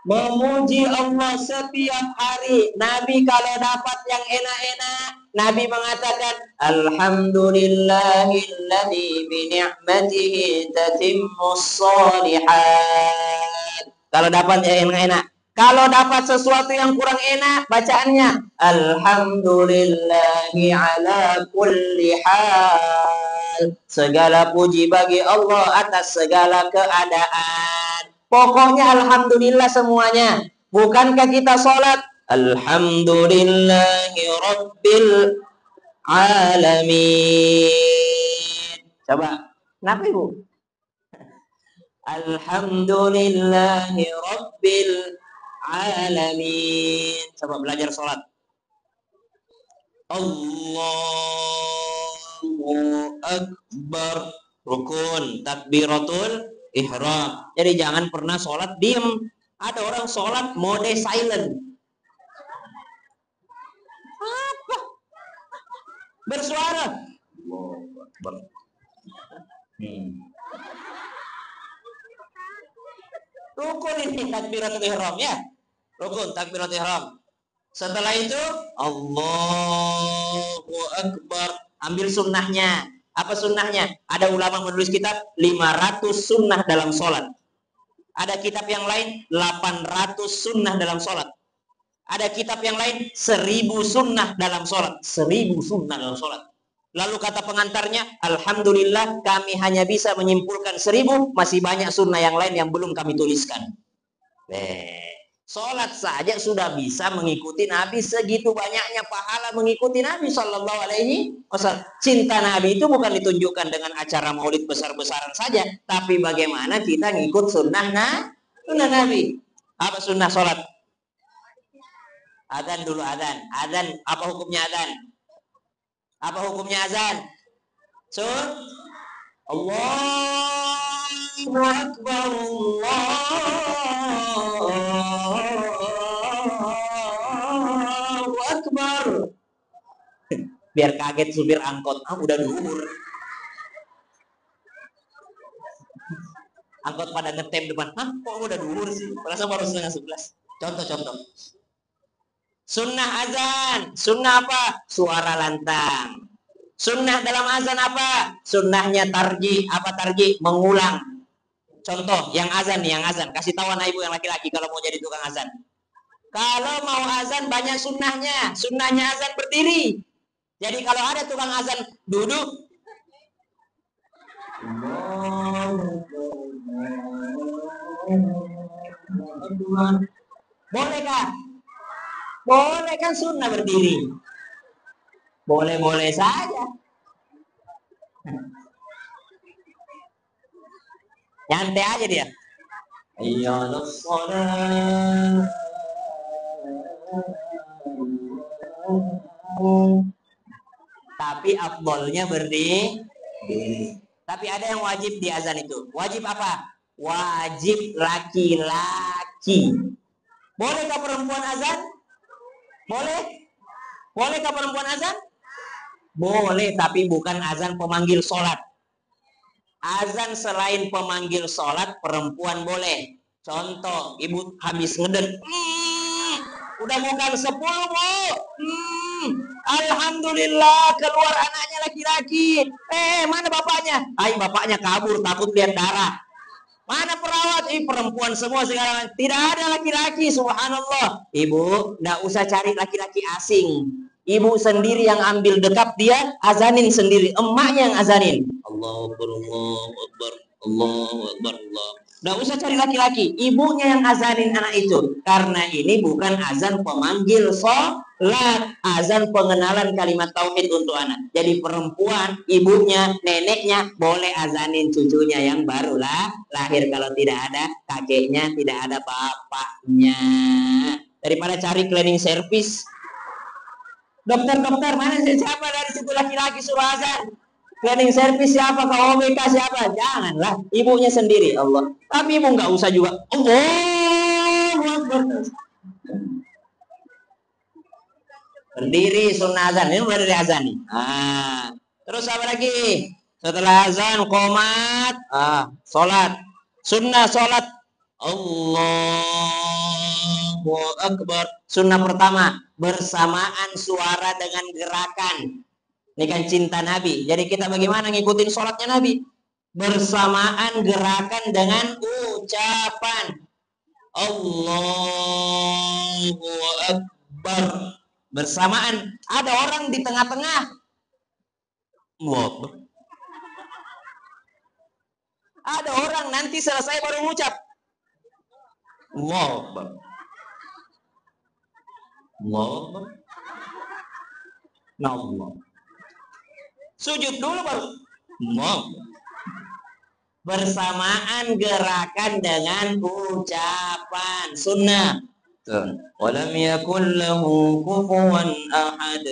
Memuji Allah setiap hari. Nabi kalau dapat yang enak-enak, Nabi mengatakan Alhamdulillahilladzi bi ni'matihi tatimmus shalihat. Kalau dapat yang enak-enak. Kalau dapat sesuatu yang kurang enak, bacaannya Alhamdulillahi ala kulli hal. Segala puji bagi Allah atas segala keadaan. Pokoknya Alhamdulillah semuanya. Bukankah kita sholat Alhamdulillahi Rabbil Alamin. Coba, kenapa Ibu? Alhamdulillahi Rabbil Alamin. Coba belajar sholat. Allahu Akbar. Rukun, takbiratul ihram. Jadi jangan pernah sholat diem. Ada orang sholat mode silent. Apa? Bersuara. Allahu Akbar. Rukun ini takbiratul ihram ya. Rukun takbiratul ihram. Setelah itu Allahu Akbar. Ambil sunnahnya. Apa sunnahnya? Ada ulama menulis kitab 500 sunnah dalam sholat. Ada kitab yang lain 800 sunnah dalam sholat. Ada kitab yang lain 1000 sunnah dalam sholat. 1000 sunnah dalam sholat. Lalu kata pengantarnya, Alhamdulillah kami hanya bisa menyimpulkan 1000, masih banyak sunnah yang lain yang belum kami tuliskan. Sholat saja sudah bisa mengikuti Nabi, segitu banyaknya pahala mengikuti Nabi Sallallahu Alaihi Wasallam. Cinta Nabi itu bukan ditunjukkan dengan acara maulid besar-besaran saja, tapi bagaimana kita ngikut sunnah Nabi. Apa sunnah sholat? Adzan dulu, adzan. Adzan, apa hukumnya adzan? Apa hukumnya azan? Allahu Akbar, Allahu Akbar. Biar kaget supir angkot. Udah duhur. Angkot pada ngetem depan. Kok udah duhur sih? Perasaan baru 10:30. Contoh. Sunnah azan. Sunnah apa? Suara lantang. Sunnah dalam azan apa? Sunnahnya tarji. Apa tarji? Mengulang. Contoh, yang azan nih, yang azan. Kasih tahu anak ibu yang laki-laki kalau mau jadi tukang azan. Kalau mau azan banyak sunnahnya. Sunnahnya azan berdiri. Jadi kalau ada tukang azan duduk. Bolehkah? Boleh kan sunnah berdiri. Boleh-boleh saja. Nyantai aja dia. Tapi afdolnya berdiri. Tapi ada yang wajib di azan itu. Wajib apa? Wajib laki-laki. Bolehkah perempuan azan? Boleh? Bolehkah perempuan azan? Boleh, tapi bukan azan pemanggil sholat. Azan selain pemanggil sholat, perempuan boleh. Contoh, ibu habis ngeden. Udah bukan 10, Bu. Alhamdulillah, keluar anaknya laki-laki. Mana bapaknya? Bapaknya kabur, takut lihat darah. Mana perawat? Perempuan semua sekarang. Tidak ada laki-laki, subhanallah. Ibu, nggak usah cari laki-llaki asing. Ibu sendiri yang ambil dekap dia, azanin sendiri. Emaknya yang azanin. Allahu Akbar, Allahu Akbar, Allahu Akbar, Allah. Nggak usah cari laki-laki. Ibunya yang azanin anak itu. Karena ini bukan azan pemanggil sholat. Azan pengenalan kalimat tauhid untuk anak. Jadi perempuan, ibunya, neneknya boleh azanin cucunya yang barulah lahir. Kalau tidak ada kakeknya, tidak ada bapaknya. Daripada cari cleaning service. Dokter-dokter, mana siapa dari situ laki-laki suruh azan? Cleaning service siapa? Ke OBK siapa? Janganlah, ibunya sendiri. Allah. Tapi ibu nggak usah juga. Berdiri sunnah azan. Ini udah dari azan nih. Terus apa lagi? Setelah azan, qomat. Sholat. Sunnah sholat. Allahu Akbar. Sunnah pertama, bersamaan suara dengan gerakan. Ini kan cinta Nabi. Jadi kita bagaimana ngikutin sholatnya Nabi? Bersamaan gerakan dengan ucapan Allahu Akbar. Bersamaan. Ada orang di tengah-tengah. Ada orang nanti selesai baru ngucap Allahu Akbar. Allahu Akbar. Allah. Sujud dulu baru bersamaan gerakan dengan ucapan sunnah. Walam yakul lahu kufuwan ahad.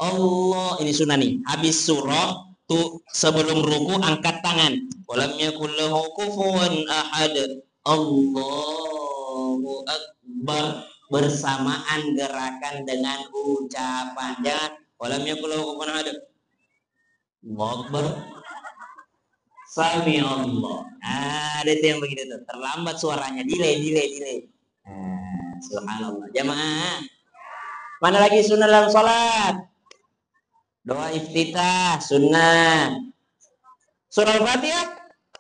Allah, ini sunnah nih. Habis surah tuh sebelum ruku angkat tangan. Walam yakul lahu kufuwan ahad. Allahu Akbar, bersamaan gerakan dengan ucapan. Jangan walam yakul lahu kufuwan ahad. Allahu Akbar. Sami Allah. Ada itu yang begitu tuh. Terlambat suaranya, delay. Subhanallah. Jamaah. Mana lagi sunnah dalam salat? Doa iftitah, sunnah. Surah Al-Fatihah.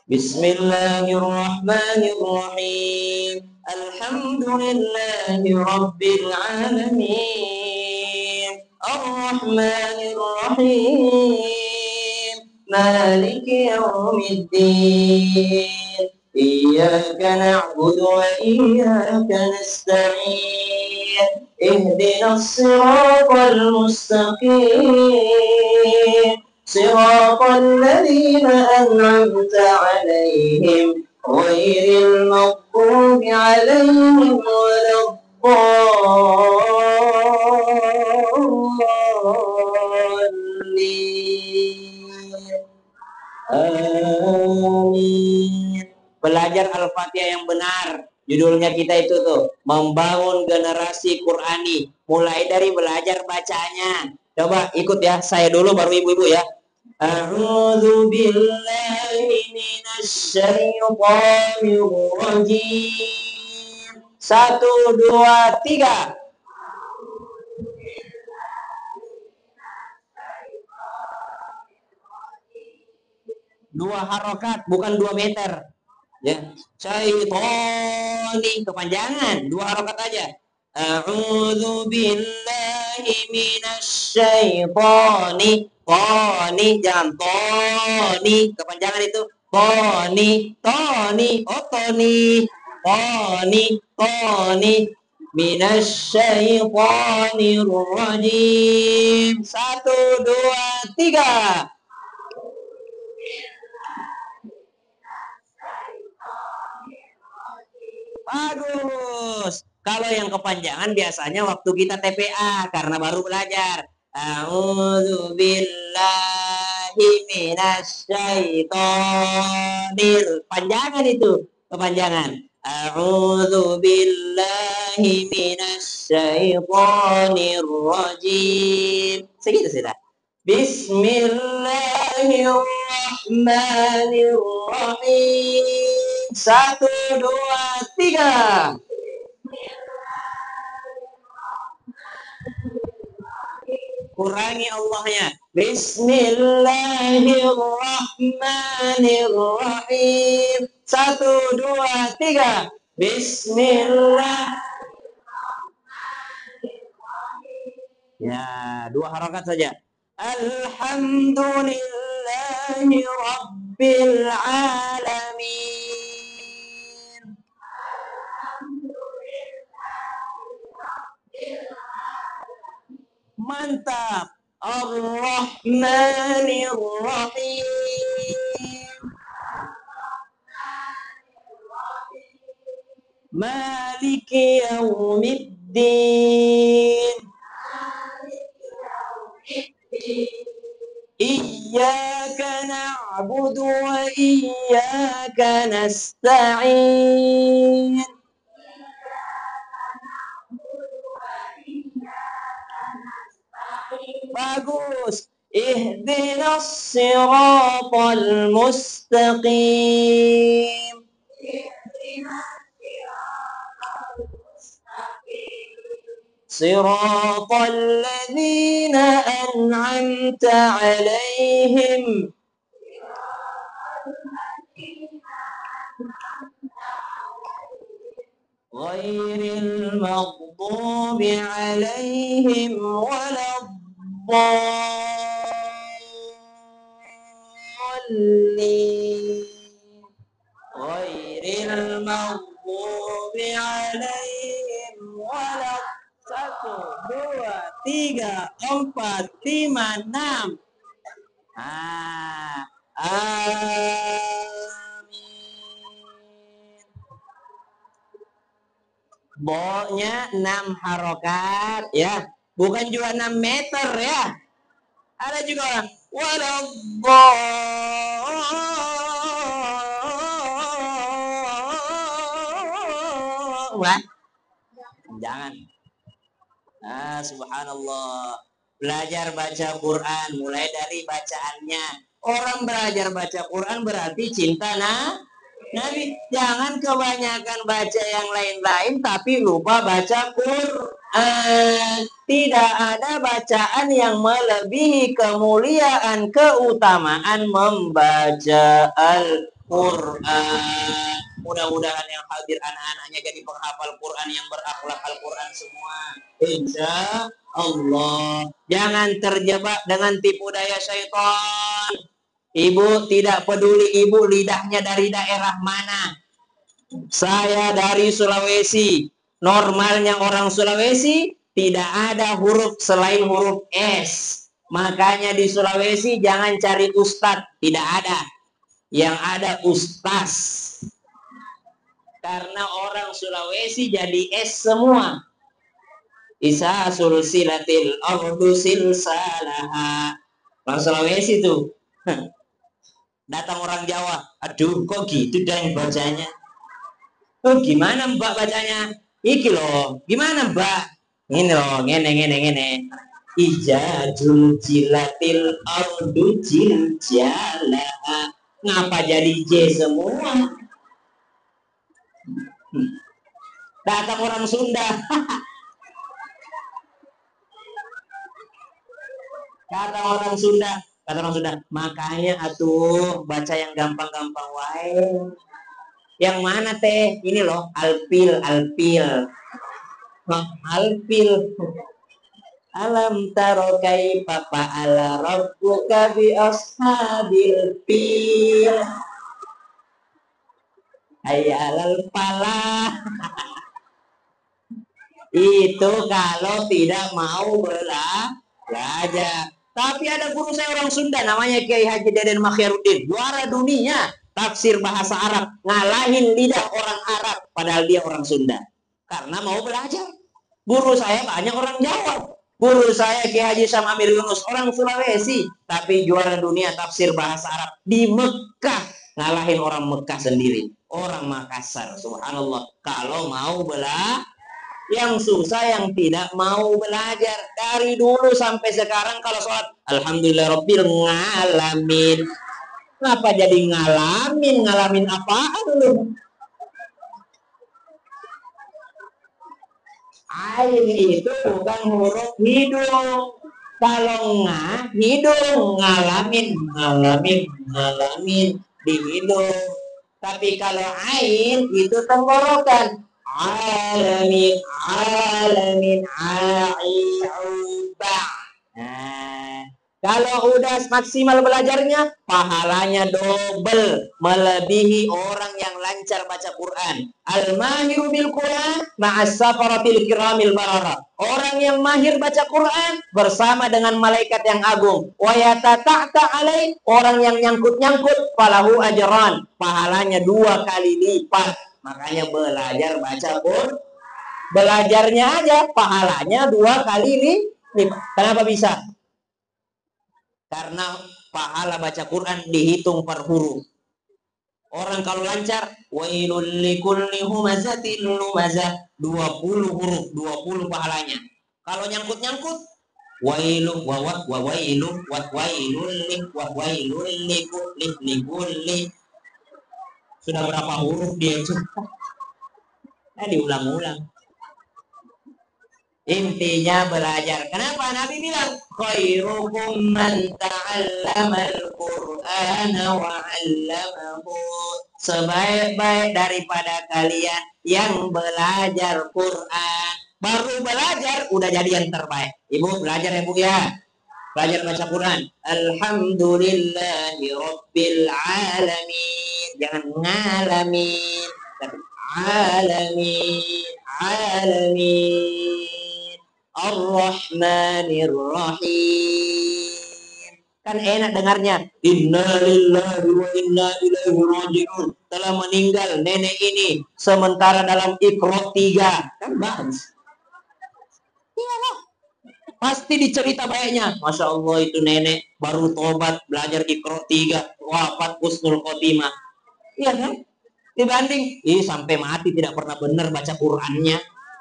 Bismillahirrahmanirrahim. Alhamdulillahi Rabbil alamin. Ar-Rahmanirrahim. مالك يوم الدين إياك نعبد وإياك نستعين اهدنا الصراط المستقيم صراط الذين أنعمت عليهم غير المغضوب عليهم ولا الضالين. Amin. Belajar Al-Fatihah yang benar. Judulnya kita itu tuh, membangun generasi Qurani. Mulai dari belajar bacanya. Coba ikut ya, saya dulu baru ibu-ibu ya. A'udzu billahi minasy syaithanir rajim. 1, 2, 3. Dua harokat, bukan 2 meter. Ya, syaitoni kepanjangan, 2 harokat aja. A'udzu billahi minasy syaitoni. Toni, jangan toni, kepanjangan itu. Toni. Oh, toni. Toni. Minasy syaithanir rajim. 1, 2, 3. Bagus. Kalau yang kepanjangan biasanya waktu kita TPA karena baru belajar. A'udzu billahi minasyaitonir. Panjangan itu, kepanjangan. A'udzu billahi minasyaitonir rajim. Segitu sudah. Bismillahirrahmanirrahim. 1, 2, 3. Kurangi Allahnya. Bismillahirrahmanirrahim. 1, 2, 3. Bismillah. Ya, 2 harokat saja. Alhamdulillahi Rabbil Alamin. Mantap. Ar-Rahmanir-Rahim. Maliki Yaumiddin. Iyyaka na'budu wa iyyaka nasta'in. Bagus. Ihdinas siratal mustaqim. Siratal ladzina an'amta 'alaihim. Ghairil maghdubi 'alaihim waladdallin. Ghairil maghdubi 'alaihim waladdallin. 1, 2, 3, 4, 5, 6. Amin. Bo-nya 6 harokat ya. Bukan juga 6 meter ya. Ada juga orang waladdallin. Jangan. Subhanallah. Belajar baca Quran mulai dari bacaannya. Orang belajar baca Quran berarti cinta Nabi. Jangan kebanyakan baca yang lain-lain tapi lupa baca Quran. Tidak ada bacaan yang melebihi kemuliaan, keutamaan membaca Al-Quran. Mudah-mudahan yang hadir anak-anaknya jadi penghafal Quran yang berakhlak Al-Quran semua. Insya Allah. Jangan terjebak dengan tipu daya syaitan. Ibu tidak peduli ibu lidahnya dari daerah mana. Saya dari Sulawesi. Normalnya orang Sulawesi tidak ada huruf selain huruf S. Makanya di Sulawesi jangan cari ustadz. Tidak ada. Yang ada ustaz. Karena orang Sulawesi jadi S semua. Isa sulsilatil ardu silsalaha. Orang Sulawesi tuh. Datang orang Jawa. Aduh kok gitu dan bacanya. Oh gimana mbak bacanya? Iki loh. Gimana mbak? Ini loh. Ngene. Ijadul jilatil ardu jiljalaha. Ngapa jadi J semua? Datang orang Sunda. Kata orang Sunda, makanya atuh baca yang gampang-gampang wae. Yang mana teh? Ini loh, alpil. Alpil. Alam taro kaifa fa'ala rabbuka bi ashabil fil. Hayalal falah. Itu kalau tidak mau belajar. Tapi ada guru saya orang Sunda namanya Kiai Haji Deden Makhyaruddin, juara dunia tafsir bahasa Arab, ngalahin lidah orang Arab padahal dia orang Sunda. Karena mau belajar. Guru saya banyak orang Jawa. Guru saya Kiai Haji Sam Amir Yunus orang Sulawesi, tapi juara dunia tafsir bahasa Arab di Mekah, ngalahin orang Mekah sendiri. Orang Makassar, subhanallah. Kalau mau belajar, yang susah yang tidak mau belajar. Dari dulu sampai sekarang kalau sholat, alhamdulillah rabbil ngalamin. Kenapa jadi ngalamin? Ngalamin apaan lu? Ain itu bukan huruf hidung. Kalau hidung, ngalamin di hidung. Tapi kalau ain itu tenggorokan. Alamin, ai'uba. Nah, kalau udah maksimal belajarnya, pahalanya double, melebihi orang yang lancar baca Quran. Al-mahiru bil Quran ma'as safaratil kiramil barara. Orang yang mahir baca Quran bersama dengan malaikat yang agung. Wa yatata'ta alai, orang yang nyangkut-nyangkut, falahu ajran, pahalanya 2 kali lipat. Makanya belajar baca Quran. Belajarnya aja pahalanya 2 kali lipat. Kenapa bisa? Karena pahala baca Quran dihitung per huruf. Orang kalau lancar, wailul likulli humazatin lumazah, 20 huruf, 20 pahalanya. Kalau nyangkut-nyangkut, wailul likulli. Sudah berapa huruf dia itu? Diulang-ulang. Intinya belajar. Kenapa Nabi bilang khairukum man ta'allamal Qur'ana wa 'allamahu. Sebaik-baik daripada kalian yang belajar Quran. Baru belajar udah jadi yang terbaik. Ibu belajar ya Bu ya. Belajar baca Quran. Alhamdulillahi rabbil alamin. Jangan ngalamin, tapi alamin. Ar-Rahmanir Rahim. Kan enak dengarnya. Innalillahi wa inna ilaihi raji'un. Telah meninggal nenek ini sementara dalam Iqra 3. Kan bagus. Iyalah. Pasti dicerita baiknya. Masya Allah itu nenek baru tobat belajar Iqra 3. Wafat husnul khotimah. Iya kan? Dibanding, sampai mati tidak pernah benar baca Qurannya.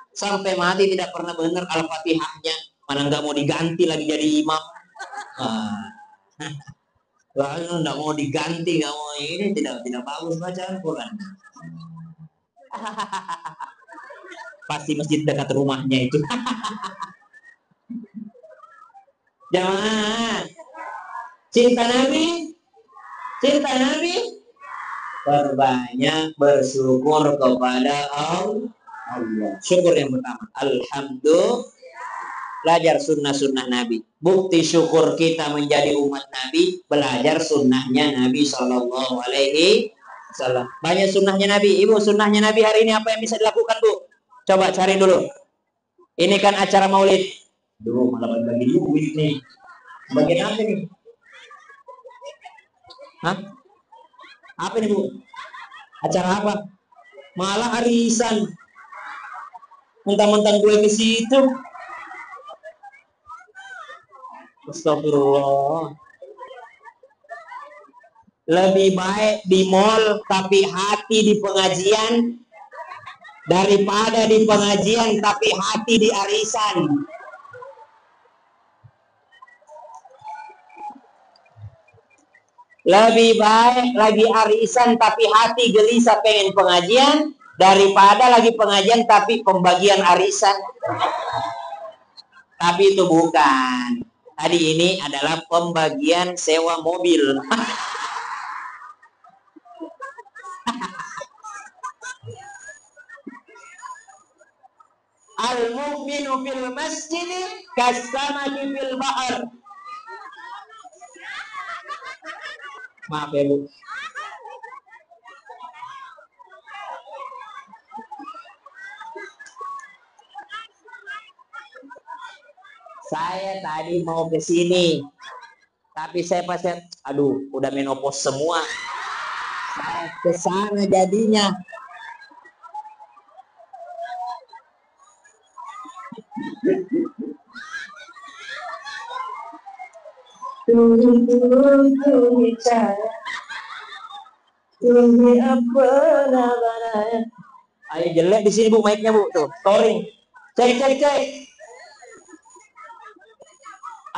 Sampai mati tidak pernah benar Al-Fatihahnya, mana nggak mau diganti lagi jadi imam. Lalu nggak mau diganti, nggak mau ini, tidak bagus bacaan Quran. Pasti masjid dekat rumahnya itu. Jamaah, cinta Nabi, perbanyak bersyukur kepada Allah. Syukur yang pertama, alhamdulillah, belajar sunnah-sunnah Nabi. Bukti syukur kita menjadi umat Nabi, belajar sunnahnya Nabi Shallallahu Alaihi Wasallam. Banyak sunnahnya Nabi. Ibu, sunnahnya Nabi hari ini apa yang bisa dilakukan, Bu? Coba cari dulu. Ini kan acara Maulid. Duh, malah bagi duit nih. Bagian apa nih? Hah? Apa nih, Bu? Acara apa? Malah arisan. Mentang-mentang gue ke situ. Astagfirullah. Lebih baik di mall tapi hati di pengajian daripada di pengajian tapi hati di arisan. Lebih baik lagi arisan tapi hati gelisah pengen pengajian daripada lagi pengajian tapi pembagian arisan. Tapi itu bukan. Tadi ini adalah pembagian sewa mobil. Al-mu'minu fil masjid kasamaki fil bahr. Maaf ya, Bu. Saya tadi mau ke sini, tapi saya pasti, aduh, udah menopause semua. Saya ke sana jadinya. Ayo jelek di sini, Bu, mic-nya, Bu, tuh, touring. Cek.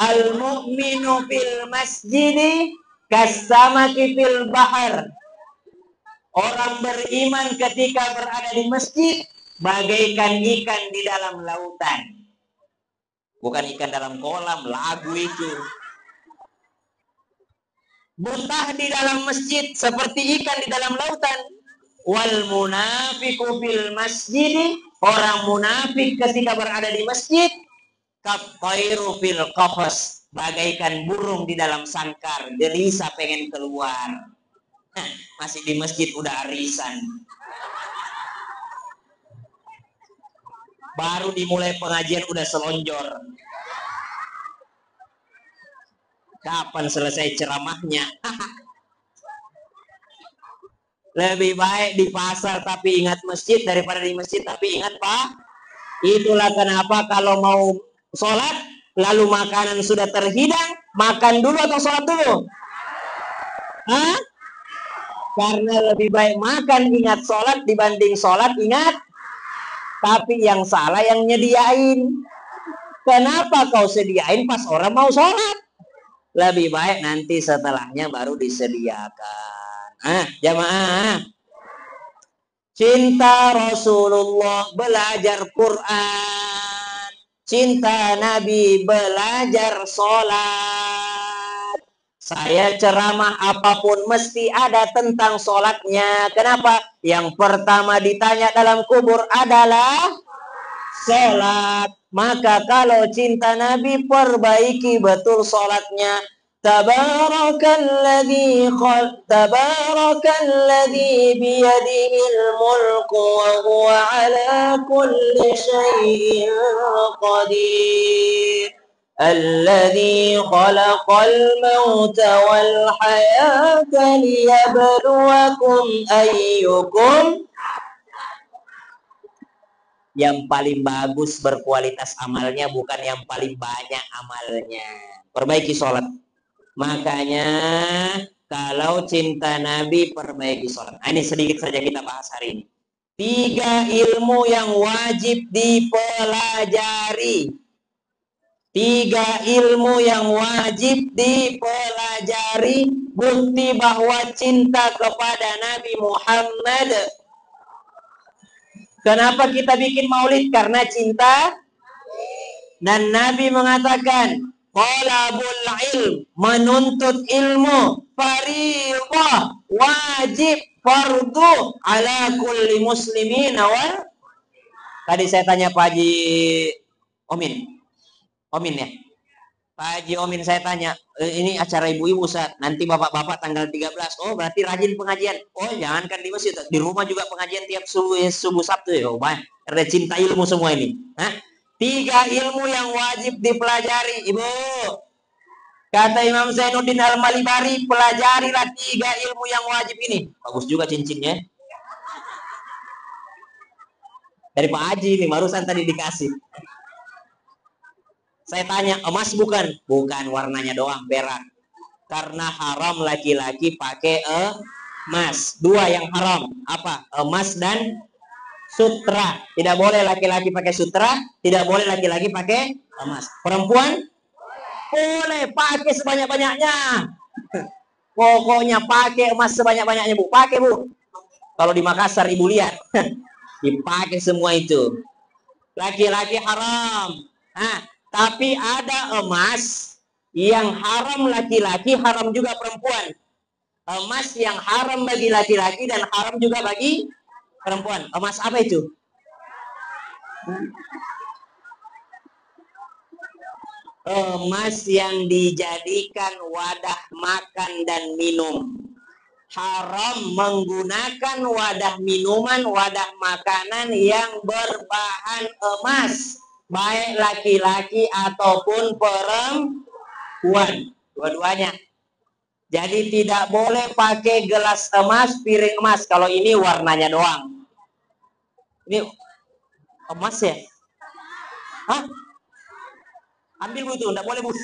Al-mu'minu fil masjidi kasamaki fil bahar. Orang beriman ketika berada di masjid bagaikan ikan di dalam lautan. Bukan ikan dalam kolam, lagu itu. Buntah di dalam masjid seperti ikan di dalam lautan. Wal munafiqu fil masjid, orang munafik ketika berada di masjid, kattairu fil qafas, bagaikan burung di dalam sangkar, gelisah pengen keluar. Nah, masih di masjid udah arisan. Baru dimulai pengajian udah selonjor. Kapan selesai ceramahnya? Lebih baik di pasar tapi ingat masjid daripada di masjid tapi ingat Pak. Itulah kenapa kalau mau sholat lalu makanan sudah terhidang, makan dulu atau sholat dulu? Hah? Karena lebih baik makan ingat sholat dibanding sholat ingat. Tapi yang salah yang nyediain. Kenapa kau sediain pas orang mau sholat? Lebih baik nanti setelahnya baru disediakan. Jamaah, cinta Rasulullah, belajar Quran, cinta Nabi, belajar sholat. Saya ceramah apapun mesti ada tentang sholatnya. Kenapa? Yang pertama ditanya dalam kubur adalah sholat. Maka kalau cinta Nabi, perbaiki betul sholatnya. Tabarakalladzi biyadihil mulku wa huwa ala kulli syai'in qadir. Alladzi khalaqal mauta wal hayata liyabluwakum ayyukum. Yang paling bagus berkualitas amalnya, bukan yang paling banyak amalnya. Perbaiki sholat. Makanya kalau cinta Nabi, perbaiki sholat. Ini sedikit saja kita bahas hari ini. 3 ilmu yang wajib dipelajari. 3 ilmu yang wajib dipelajari. Bukti bahwa cinta kepada Nabi Muhammad. Kenapa kita bikin maulid? Karena cinta. Dan Nabi mengatakan, talabul ilm, menuntut ilmu, fardhah, wajib, fardu ala kulli muslimin. Tadi saya tanya Pak Haji Omin ya. Pak Haji Omin saya tanya, ini acara ibu-ibu Ustaz, nanti bapak-bapak tanggal 13. Oh, berarti rajin pengajian. Oh, jangankan di masjid, di rumah juga pengajian tiap subuh Sabtu ya. Oh, ada cinta ilmu semua ini. 3 ilmu yang wajib dipelajari, Ibu. Kata Imam Zainuddin Al-Malibari, pelajarilah 3 ilmu yang wajib ini. Bagus juga cincinnya. Dari Pak Haji ini, barusan tadi dikasih. Saya tanya, emas bukan? Bukan, warnanya doang, perak. Karena haram laki-laki pakai emas. 2 yang haram. Apa? Emas dan sutra. Tidak boleh laki-laki pakai sutra, tidak boleh laki-laki pakai emas. Perempuan boleh pakai sebanyak-banyaknya. Pokoknya pakai emas sebanyak-banyaknya, Bu. Pakai, Bu. Kalau di Makassar Ibu lihat, dipakai semua itu. Laki-laki haram. Tapi ada emas yang haram laki-laki, haram juga perempuan. Emas yang haram bagi laki-laki dan haram juga bagi perempuan. Emas apa itu? Emas yang dijadikan wadah makan dan minum. Haram menggunakan wadah minuman, wadah makanan yang berbahan emas, baik laki-laki ataupun perempuan, dua-duanya. Jadi tidak boleh pakai gelas emas, piring emas. Kalau ini warnanya doang. Ini emas ya? Ambil Bu itu, enggak boleh Bu.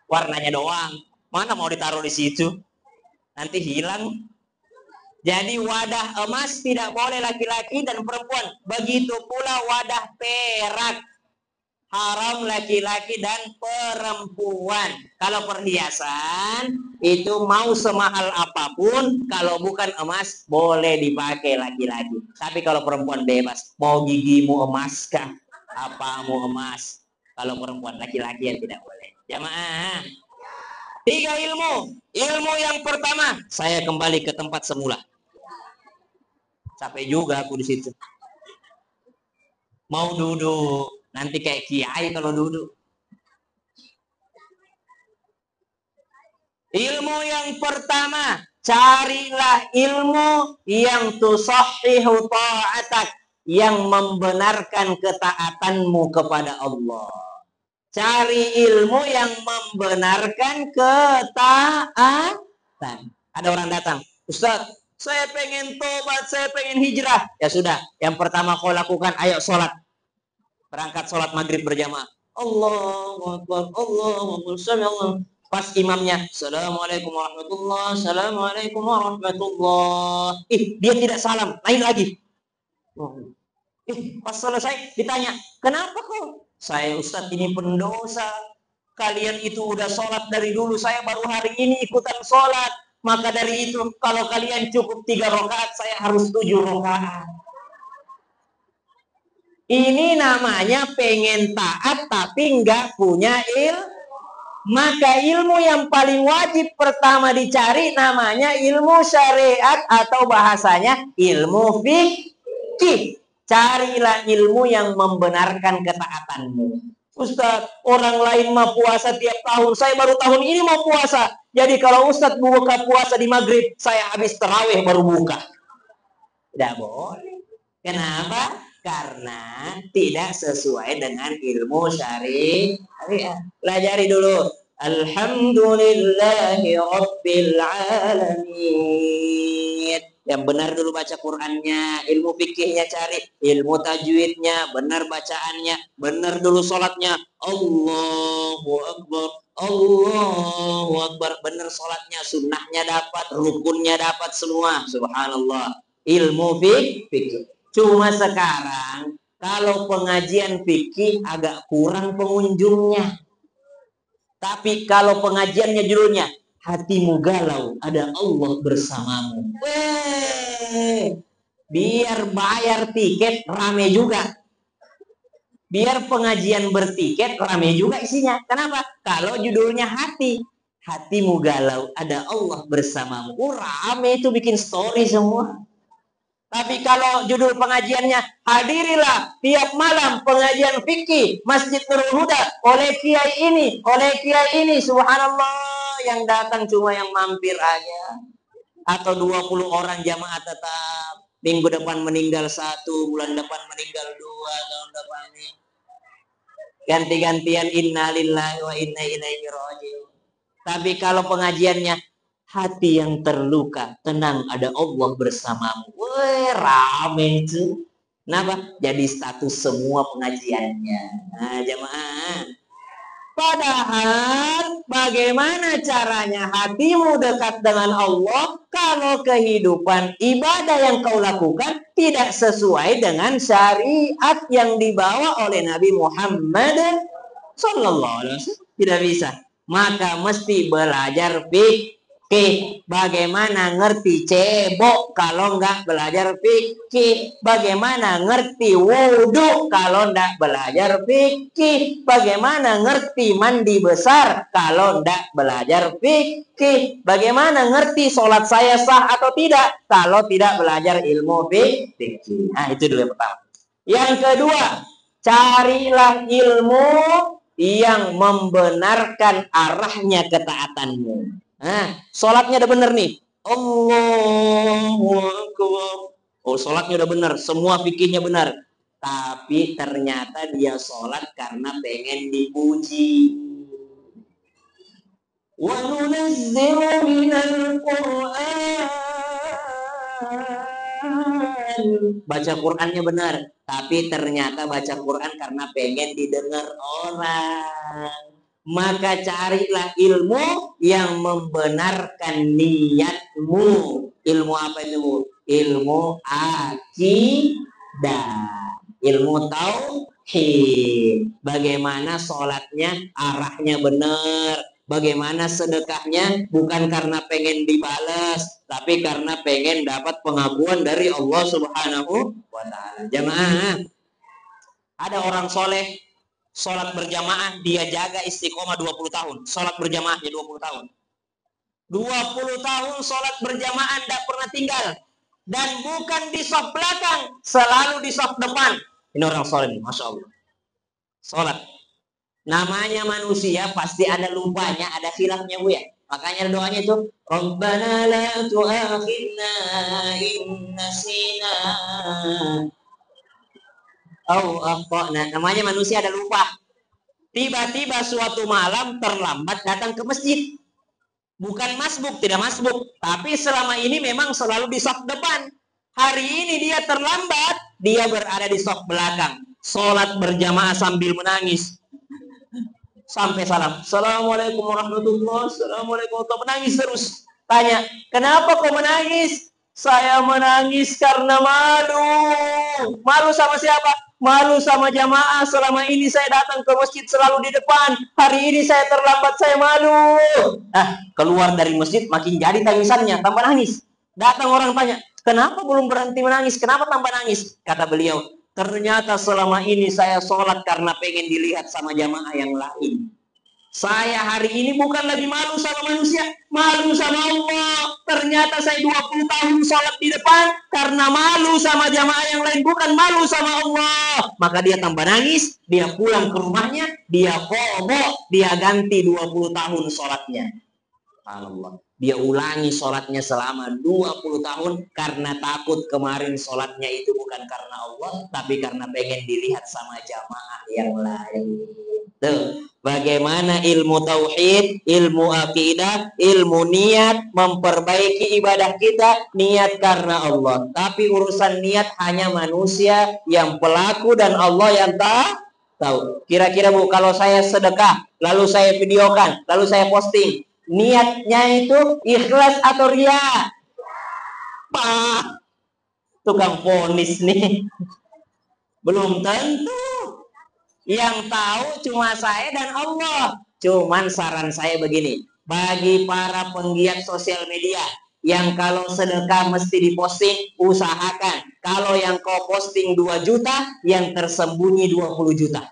Warnanya doang. Mana mau ditaruh di situ? Nanti hilang. Jadi wadah emas tidak boleh laki-laki dan perempuan. Begitu pula wadah perak. Haram laki-laki dan perempuan. Kalau perhiasan itu mau semahal apapun, kalau bukan emas boleh dipakai laki-laki. Tapi kalau perempuan bebas, mau gigimu emas kah? Apamu emas? Kalau perempuan, laki-laki yang tidak boleh. Jamaah. 3 ilmu. Ilmu yang pertama, saya kembali ke tempat semula. Capek juga aku di situ. Mau duduk, nanti kayak kiai kalau duduk. Ilmu yang pertama, carilah ilmu yang tusahhihu ta'atak, yang membenarkan ketaatanmu kepada Allah. Cari ilmu yang membenarkan ketaatan. Ada orang datang, Ustaz, saya pengen tobat, saya pengen hijrah. Ya sudah, yang pertama kau lakukan, ayo sholat. Berangkat sholat maghrib berjamaah. Allahu Akbar, Allahu Akbar. Pas imamnya, Assalamualaikum warahmatullahi, Assalamualaikum warahmatullahi. Dia tidak salam, lain lagi. Pas selesai ditanya, kenapa kau? Saya Ustadz ini pendosa. Kalian itu udah sholat dari dulu, saya baru hari ini ikutan sholat. Maka dari itu, kalau kalian cukup 3 rakaat, saya harus 7 rakaat. Ini namanya pengen taat tapi nggak punya ilmu. Maka ilmu yang paling wajib pertama dicari namanya ilmu syariat atau bahasanya ilmu fikih. Carilah ilmu yang membenarkan ketaatanmu. Ustaz, orang lain mau puasa tiap tahun, saya baru tahun ini mau puasa. Jadi kalau Ustaz buka puasa di maghrib, saya habis tarawih baru buka. Tidak boleh. Kenapa? Karena tidak sesuai dengan ilmu syariat. Pelajari dulu. Alhamdulillahi Rabbil Alamin. Yang benar dulu baca Qur'annya, ilmu fikihnya cari, ilmu tajwidnya, benar bacaannya, benar dulu sholatnya. Allahu Akbar, Allahu Akbar, benar sholatnya, sunnahnya dapat, rukunnya dapat semua. Subhanallah. Ilmu fikih. Cuma sekarang kalau pengajian fikih agak kurang pengunjungnya. Tapi kalau pengajiannya judulnya hatimu galau, ada Allah bersamamu. Biar bayar tiket rame juga. Biar pengajian bertiket rame juga isinya. Kenapa? Kalau judulnya hati, hatimu galau, ada Allah bersamamu. Rame itu bikin story semua. Tapi kalau judul pengajiannya, hadirilah tiap malam pengajian fikih Masjid Nurul Huda oleh kiai ini, subhanallah, yang datang cuma yang mampir aja. Atau 20 orang jamaah tetap, minggu depan meninggal 1, bulan depan meninggal 2, tahun depan ini ganti-gantian innalillahi wa inna ilaihi raji'un. Tapi kalau pengajiannya hati yang terluka, tenang, ada Allah bersamamu. Rame itu. Kenapa? Jadi status semua pengajiannya. Nah, jamaah. Padahal bagaimana caranya hatimu dekat dengan Allah kalau kehidupan ibadah yang kau lakukan tidak sesuai dengan syariat yang dibawa oleh Nabi Muhammad sallallahu alaihi wasallam? Tidak bisa. Maka mesti belajar fikih. Bagaimana ngerti cebok kalau nggak belajar fikih? Bagaimana ngerti wudhu kalau nggak belajar fikih? Bagaimana ngerti mandi besar kalau nggak belajar fikih? Bagaimana ngerti sholat saya sah atau tidak kalau tidak belajar ilmu fikih? Nah, itu dulu yang pertama. Yang kedua, carilah ilmu yang membenarkan arahnya ketaatanmu. Nah, sholatnya udah bener nih. Allahu Akbar. Oh, sholatnya udah bener, semua fikihnya benar. Tapi ternyata dia sholat karena pengen dipuji. Wa nunazzilu minal Qur'an. Baca Qur'annya benar, tapi ternyata baca Qur'an karena pengen didengar orang. Maka carilah ilmu yang membenarkan niatmu. Ilmu apa itu? Ilmu akidah, ilmu tauhid. Bagaimana sholatnya arahnya benar, bagaimana sedekahnya bukan karena pengen dibalas, tapi karena pengen dapat pengakuan dari Allah Subhanahu wa Ta'ala. Jamaah, ada orang soleh Sholat berjamaah dia jaga istiqomah 20 tahun. Sholat berjamaahnya 20 tahun. 20 tahun sholat berjamaah tidak pernah tinggal. Dan bukan di saf belakang, selalu di saf depan. Ini orang sholat ini, Masya Allah. Sholat. Namanya manusia pasti ada lupanya, ada khilafnya Bu ya. Makanya doanya itu Rabbana la tu'akhidna in nasina au akhtana. Namanya manusia ada lupa. Tiba-tiba suatu malam terlambat datang ke masjid. Bukan masbuk, tidak masbuk, tapi selama ini memang selalu di saf depan. Hari ini dia terlambat, dia berada di saf belakang. Sholat berjamaah sambil menangis. Sampai salam. Assalamualaikum warahmatullahi wabarakatuh. Assalamualaikum warahmatullahi wabarakatuh. Menangis terus. Tanya, kenapa kau menangis? Saya menangis karena malu. Malu sama siapa? Malu sama jamaah. Selama ini saya datang ke masjid selalu di depan. Hari ini saya terlambat, saya malu. Keluar dari masjid makin jadi tangisannya, tambah nangis. Datang orang tanya, kenapa belum berhenti menangis? Kenapa tambah nangis? Kata beliau, ternyata selama ini saya sholat karena pengen dilihat sama jamaah yang lain. Saya hari ini bukan lagi malu sama manusia, malu sama Allah. Ternyata saya 20 tahun sholat di depan karena malu sama jamaah yang lain, bukan malu sama Allah. Maka dia tambah nangis, dia pulang ke rumahnya, dia qadha, dia ganti 20 tahun sholatnya. Allah. Dia ulangi sholatnya selama 20 tahun karena takut kemarin sholatnya itu bukan karena Allah, tapi karena pengen dilihat sama jamaah yang lain. Tuh, bagaimana ilmu tauhid, ilmu akidah, ilmu niat, memperbaiki ibadah kita, niat karena Allah. Tapi urusan niat hanya manusia yang pelaku dan Allah yang tahu. Kira-kira Bu, kalau saya sedekah, lalu saya videokan, lalu saya posting, niatnya itu ikhlas atau ria? Pak, tukang ponis nih. Belum tentu. Yang tahu cuma saya dan Allah. Cuman saran saya begini, bagi para penggiat sosial media yang kalau sedekah mesti diposting, usahakan kalau yang kau posting 2 juta, yang tersembunyi 20 juta.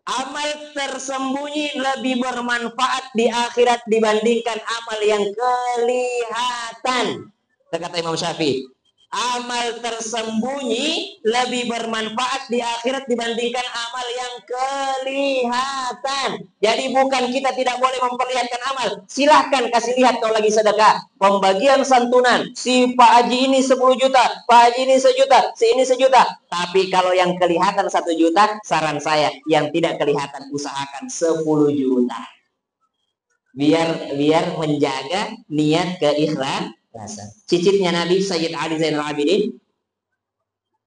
Amal tersembunyi lebih bermanfaat di akhirat dibandingkan amal yang kelihatan. Kata Imam Syafi'i, amal tersembunyi lebih bermanfaat di akhirat dibandingkan amal yang kelihatan. Jadi bukan kita tidak boleh memperlihatkan amal. Silahkan kasih lihat kalau lagi sedekah. Pembagian santunan. Si Pak Haji ini 10 juta. Pak Haji ini 1 juta. Si ini 1 juta. Tapi kalau yang kelihatan 1 juta, saran saya, yang tidak kelihatan usahakan 10 juta. Biar menjaga niat keikhlasan. Cicitnya Nabi Sayyid Ali Zainal Abidin,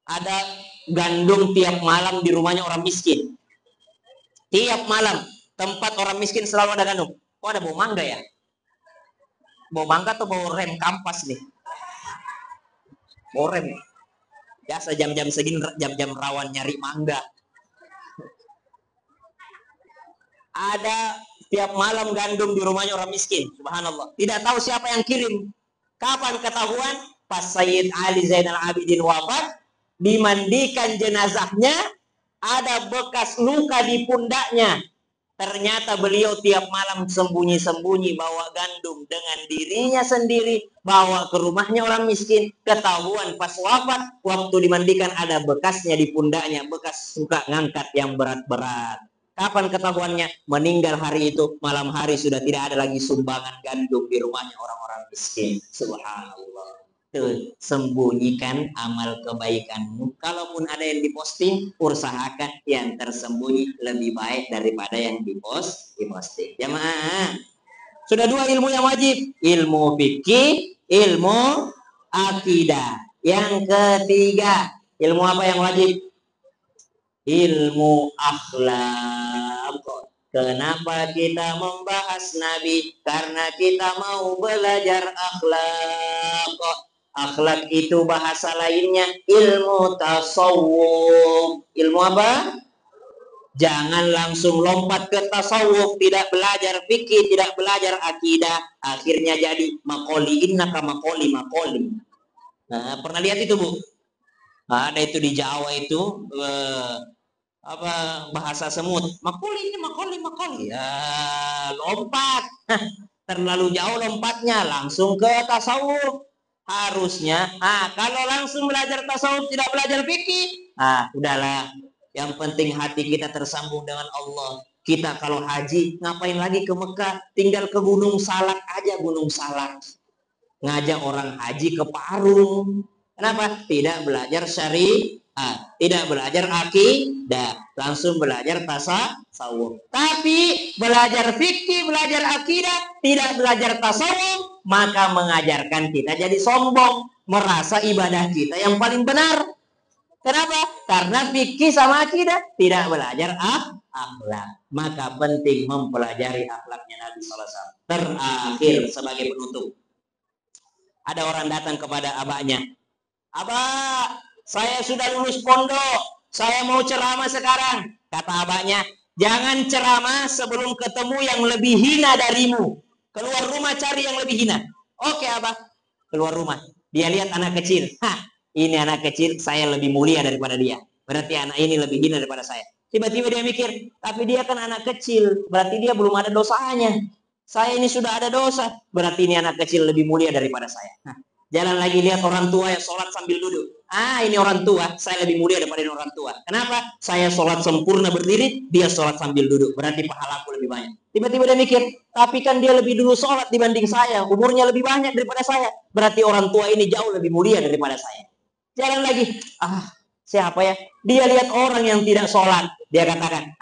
ada gandum tiap malam di rumahnya orang miskin. Tiap malam tempat orang miskin selalu ada gandum. Kok ada bau mangga ya? Bau mangga atau bau rem kampas nih? Bau rem. Biasa jam-jam segini, jam-jam rawan nyari mangga. Ada tiap malam gandum di rumahnya orang miskin. Subhanallah. Tidak tahu siapa yang kirim. Kapan ketahuan? Pas Sayyid Ali Zainal Abidin wafat, dimandikan jenazahnya, ada bekas luka di pundaknya. Ternyata beliau tiap malam sembunyi-sembunyi bawa gandum dengan dirinya sendiri, bawa ke rumahnya orang miskin. Ketahuan pas wafat, waktu dimandikan ada bekasnya di pundaknya, bekas suka ngangkat yang berat-berat. Kapan ketahuannya? Meninggal hari itu, malam hari sudah tidak ada lagi sumbangan gandum di rumahnya orang-orang miskin. Subhanallah. Tuh, sembunyikan amal kebaikanmu. Kalaupun ada yang diposting, usahakan yang tersembunyi lebih baik daripada yang diposting. Jamaah, sudah 2 ilmu yang wajib. Ilmu fikih, ilmu akidah. Yang ketiga, ilmu apa yang wajib? Ilmu akhlak. Kenapa kita membahas Nabi? Karena kita mau belajar akhlak. Akhlak itu bahasa lainnya ilmu tasawuf. Ilmu apa? Jangan langsung lompat ke tasawuf, tidak belajar fikih, tidak belajar akidah, akhirnya jadi makoli, innaka makoli. Nah, pernah lihat itu Bu? Ada itu di Jawa itu apa bahasa semut, makuli ini makoli ya, lompat. Terlalu jauh lompatnya, langsung ke tasawuf. Harusnya kalau langsung belajar tasawuf tidak belajar fikih, udahlah, yang penting hati kita tersambung dengan Allah. Kita kalau haji ngapain lagi ke Mekah, tinggal ke Gunung Salak aja. Gunung Salak ngajak orang haji ke Parung. Kenapa? Tidak belajar syariat, tidak belajar akidah, langsung belajar tasawuf. Tapi belajar fikih, belajar akidah, tidak belajar tasawuf, maka mengajarkan kita jadi sombong, merasa ibadah kita yang paling benar. Kenapa? Karena fikih sama akidah tidak belajar akhlak. Maka penting mempelajari akhlaknya Nabi SAW. Terakhir sebagai penutup, ada orang datang kepada abahnya. Abah, saya sudah lulus pondok, saya mau ceramah sekarang. Kata abahnya, jangan ceramah sebelum ketemu yang lebih hina darimu. Keluar rumah cari yang lebih hina. Oke abah, keluar rumah. Dia lihat anak kecil. Ini anak kecil, saya lebih mulia daripada dia. Berarti anak ini lebih hina daripada saya. Tiba-tiba dia mikir, tapi dia kan anak kecil, berarti dia belum ada dosanya. Saya ini sudah ada dosa, berarti ini anak kecil lebih mulia daripada saya. Jalan lagi lihat orang tua yang sholat sambil duduk. Ini orang tua, saya lebih mulia daripada orang tua. Kenapa? Saya sholat sempurna berdiri, dia sholat sambil duduk. Berarti pahalaku lebih banyak. Tiba-tiba dia mikir, tapi kan dia lebih dulu sholat dibanding saya. Umurnya lebih banyak daripada saya. Berarti orang tua ini jauh lebih mulia daripada saya. Jalan lagi. Siapa ya? Dia lihat orang yang tidak sholat. Dia katakan,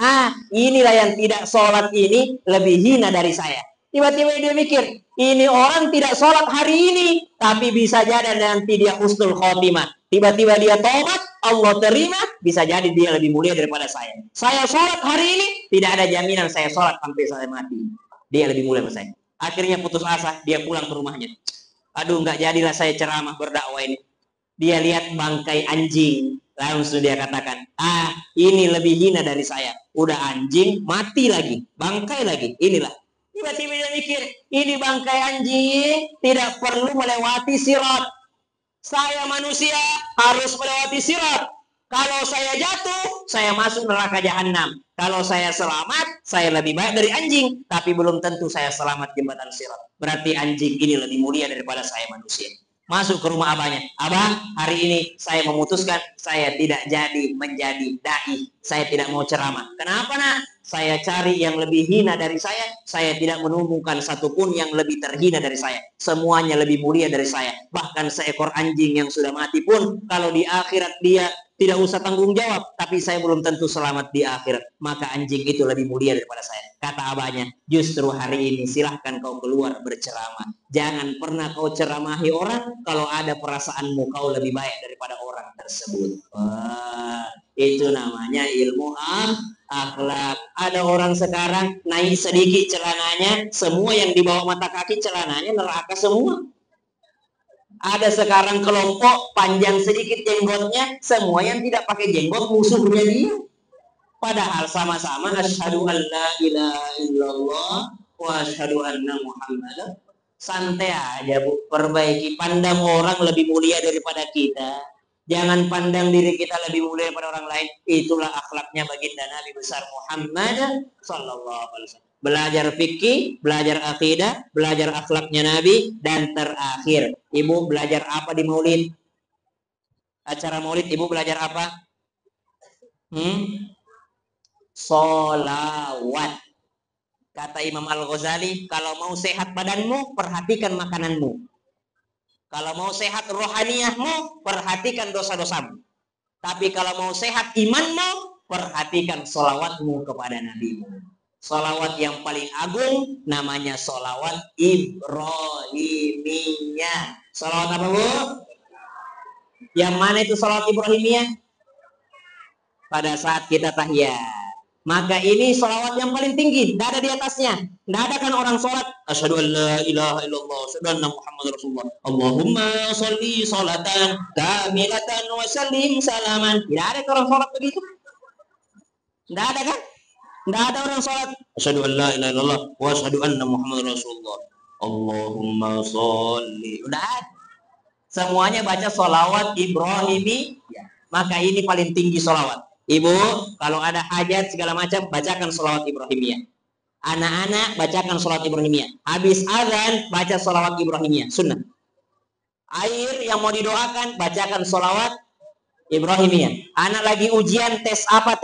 inilah yang tidak sholat ini lebih hina dari saya. Tiba-tiba dia mikir, ini orang tidak sholat hari ini, tapi bisa jadi nanti dia husnul khotimah. Tiba-tiba dia tobat, Allah terima, bisa jadi dia lebih mulia daripada saya. Saya sholat hari ini, tidak ada jaminan saya sholat sampai saya mati. Dia lebih mulia daripada saya. Akhirnya putus asa, dia pulang ke rumahnya. Aduh, nggak jadilah saya ceramah berdakwah ini. Dia lihat bangkai anjing, langsung dia katakan, ini lebih hina dari saya. Udah anjing, mati lagi, bangkai lagi, inilah. Tiba-tiba dia mikir, ini bangkai anjing tidak perlu melewati sirat. Saya manusia harus melewati sirat. Kalau saya jatuh, saya masuk neraka jahanam. Kalau saya selamat, saya lebih baik dari anjing. Tapi belum tentu saya selamat jembatan sirat. Berarti anjing ini lebih mulia daripada saya manusia. Masuk ke rumah abahnya. Abah, hari ini saya memutuskan saya tidak jadi menjadi dai. Saya tidak mau ceramah. Kenapa nak? Saya cari yang lebih hina dari saya. Saya tidak menemukan satupun yang lebih terhina dari saya. Semuanya lebih mulia dari saya. Bahkan seekor anjing yang sudah mati pun, kalau di akhirat dia tidak usah tanggung jawab, tapi saya belum tentu selamat di akhirat. Maka anjing itu lebih mulia daripada saya. Kata abahnya, justru hari ini silahkan kau keluar berceramah. Jangan pernah kau ceramahi orang kalau ada perasaanmu kau lebih baik daripada orang tersebut. Itu namanya ilmu akhlak. Ada orang sekarang naik sedikit celananya, semua yang di bawah mata kaki celananya neraka semua. Ada sekarang kelompok panjang sedikit jenggotnya, semua yang tidak pakai jenggot musuhnya dia. Padahal sama-sama asyhadu an la ilaha illallah wa asyhadu anna Muhammadan. Santai aja Bu, perbaiki, pandang orang lebih mulia daripada kita. Jangan pandang diri kita lebih mulia daripada orang lain. Itulah akhlaknya baginda Nabi besar Muhammad sallallahu alaihi wasallam. Belajar fikih, belajar akidah, belajar akhlaknya Nabi, dan terakhir, ibu belajar apa di Maulid? Acara Maulid ibu belajar apa? Solawat. Kata Imam Al-Ghazali, kalau mau sehat badanmu, perhatikan makananmu. Kalau mau sehat rohaniyahmu, perhatikan dosa-dosamu. Tapi kalau mau sehat imanmu, perhatikan solawatmu kepada Nabimu. Solawat yang paling agung namanya solawat Ibrahimiyah. Solawat apa Bu? Yang mana itu solawat Ibrahimiyah? Pada saat kita tahiyat. Maka ini solawat yang paling tinggi, tidak ada di atasnya. Tidak ada kan orang sholat asyhadu an la ilaha illallah asyhadu anna Muhammad Rasulullah Allahumma sholli sholatan kamilatan wa sallim salaman. Tidak ada orang sholat begitu. Tidak ada kan? Tidak ada orang sholat asyhadu an la ilaha illallah wa asyhadu anna Muhammad Rasulullah Allahumma sholli. Tidak ada. Semuanya baca solawat Ibrahimi. Maka ini paling tinggi solawat. Ibu, kalau ada hajat segala macam, bacakan sholawat Ibrahimiyah. Anak-anak, bacakan sholawat Ibrahimiyah. Habis azan, baca sholawat Ibrahimiyah. Sunnah. Air yang mau didoakan, bacakan sholawat Ibrahimiyah. Anak lagi ujian, tes apa,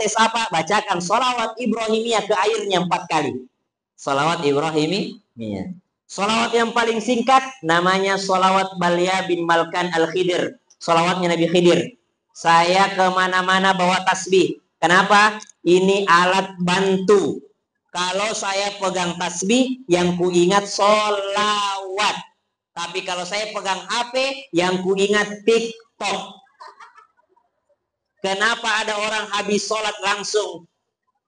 bacakan sholawat Ibrahimiyah ke airnya 4 kali. Sholawat Ibrahimiyah. Sholawat yang paling singkat, namanya sholawat Balia bin Malkan Al-Khidir. Sholawatnya Nabi Khidir. Saya kemana-mana bawa tasbih. Kenapa? Ini alat bantu. Kalau saya pegang tasbih, yang kuingat sholawat. Tapi kalau saya pegang HP, yang kuingat TikTok. Kenapa ada orang habis sholat langsung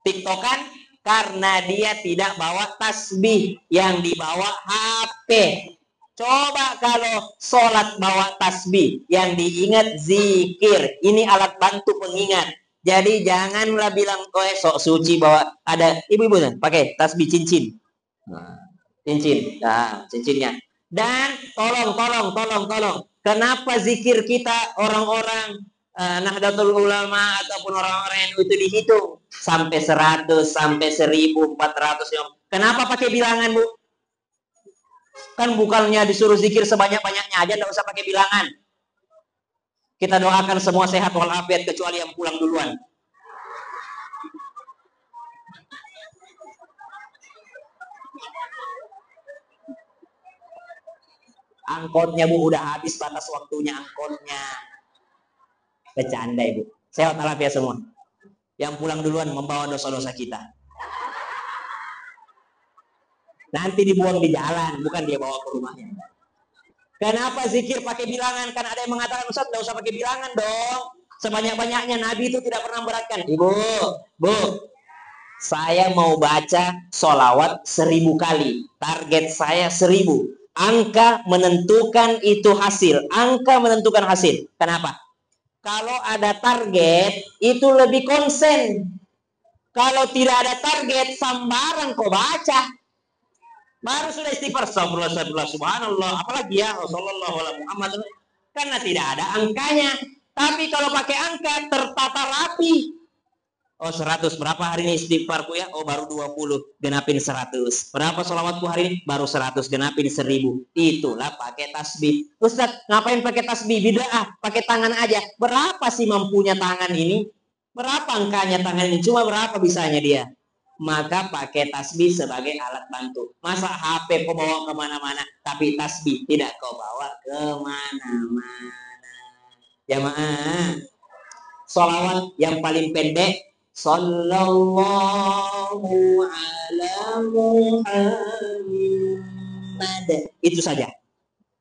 TikTokan? Karena dia tidak bawa tasbih, yang dibawa HP. Coba kalau sholat bawa tasbih, yang diingat zikir. Ini alat bantu pengingat. Jadi janganlah bilang, sok suci bawa. Ada ibu-ibu pakai tasbih cincin. Cincin. Nah, cincinnya. Dan tolong. Kenapa zikir kita orang-orang Nahdlatul Ulama ataupun orang-orang NU itu dihitung sampai 100, sampai 1400. Kenapa pakai bilangan, Bu? Kan bukannya disuruh zikir sebanyak-banyaknya aja, tidak usah pakai bilangan. Kita doakan semua sehat walafiat kecuali yang pulang duluan. Angkotnya, Bu, udah habis batas waktunya angkotnya. Bercanda, Ibu. Sehat walafiat semua. Yang pulang duluan membawa dosa-dosa kita. Nanti dibuang di jalan, bukan dia bawa ke rumahnya. Kenapa zikir pakai bilangan? Kan ada yang mengatakan, Ustaz, tidak usah pakai bilangan dong. Sebanyak-banyaknya, Nabi itu tidak pernah beratkan. Ibu, Bu, saya mau baca sholawat 1000 kali. Target saya 1000. Angka menentukan itu hasil. Angka menentukan hasil. Kenapa? Kalau ada target, itu lebih konsen. Kalau tidak ada target, sambaran kok baca. Baru sudah istighfar, astagfirullah, subhanallah, apalagi ya, sallallahu alaihi Muhammad. Karena tidak ada angkanya. Tapi kalau pakai angka, tertata rapi. 100, berapa hari ini istighfarku ya? Baru 20, genapin 100. Berapa sholawatku hari ini? Baru 100, genapin 1000. Itulah pakai tasbih. Ustaz, ngapain pakai tasbih? Bid'ah, pakai tangan aja. Berapa sih mampunya tangan ini? Berapa angkanya tangan ini? Cuma berapa bisanya dia? Maka pakai tasbih sebagai alat bantu. Masa HP kau bawa kemana-mana, tapi tasbih tidak kau bawa kemana-mana. Jamaah, sholawat yang paling pendek, sallallahu ala Muhammad, itu saja.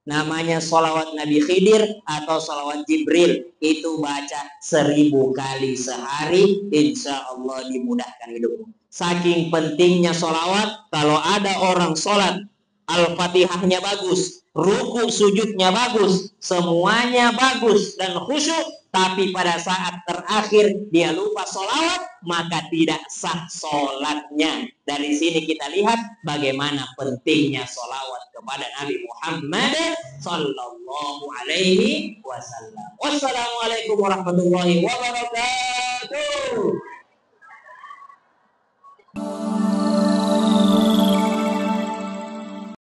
Namanya sholawat Nabi Khidir atau sholawat Jibril. Itu baca 1000 kali sehari, insya Allah dimudahkan hidupmu. Saking pentingnya sholawat, kalau ada orang sholat, Al-Fatihahnya bagus, ruku sujudnya bagus, semuanya bagus dan khusyuk, tapi pada saat terakhir dia lupa sholawat, maka tidak sah sholatnya. Dari sini kita lihat bagaimana pentingnya sholawat kepada Nabi Muhammad sallallahu alaihi wasallam. Wassalamualaikum warahmatullahi wabarakatuh.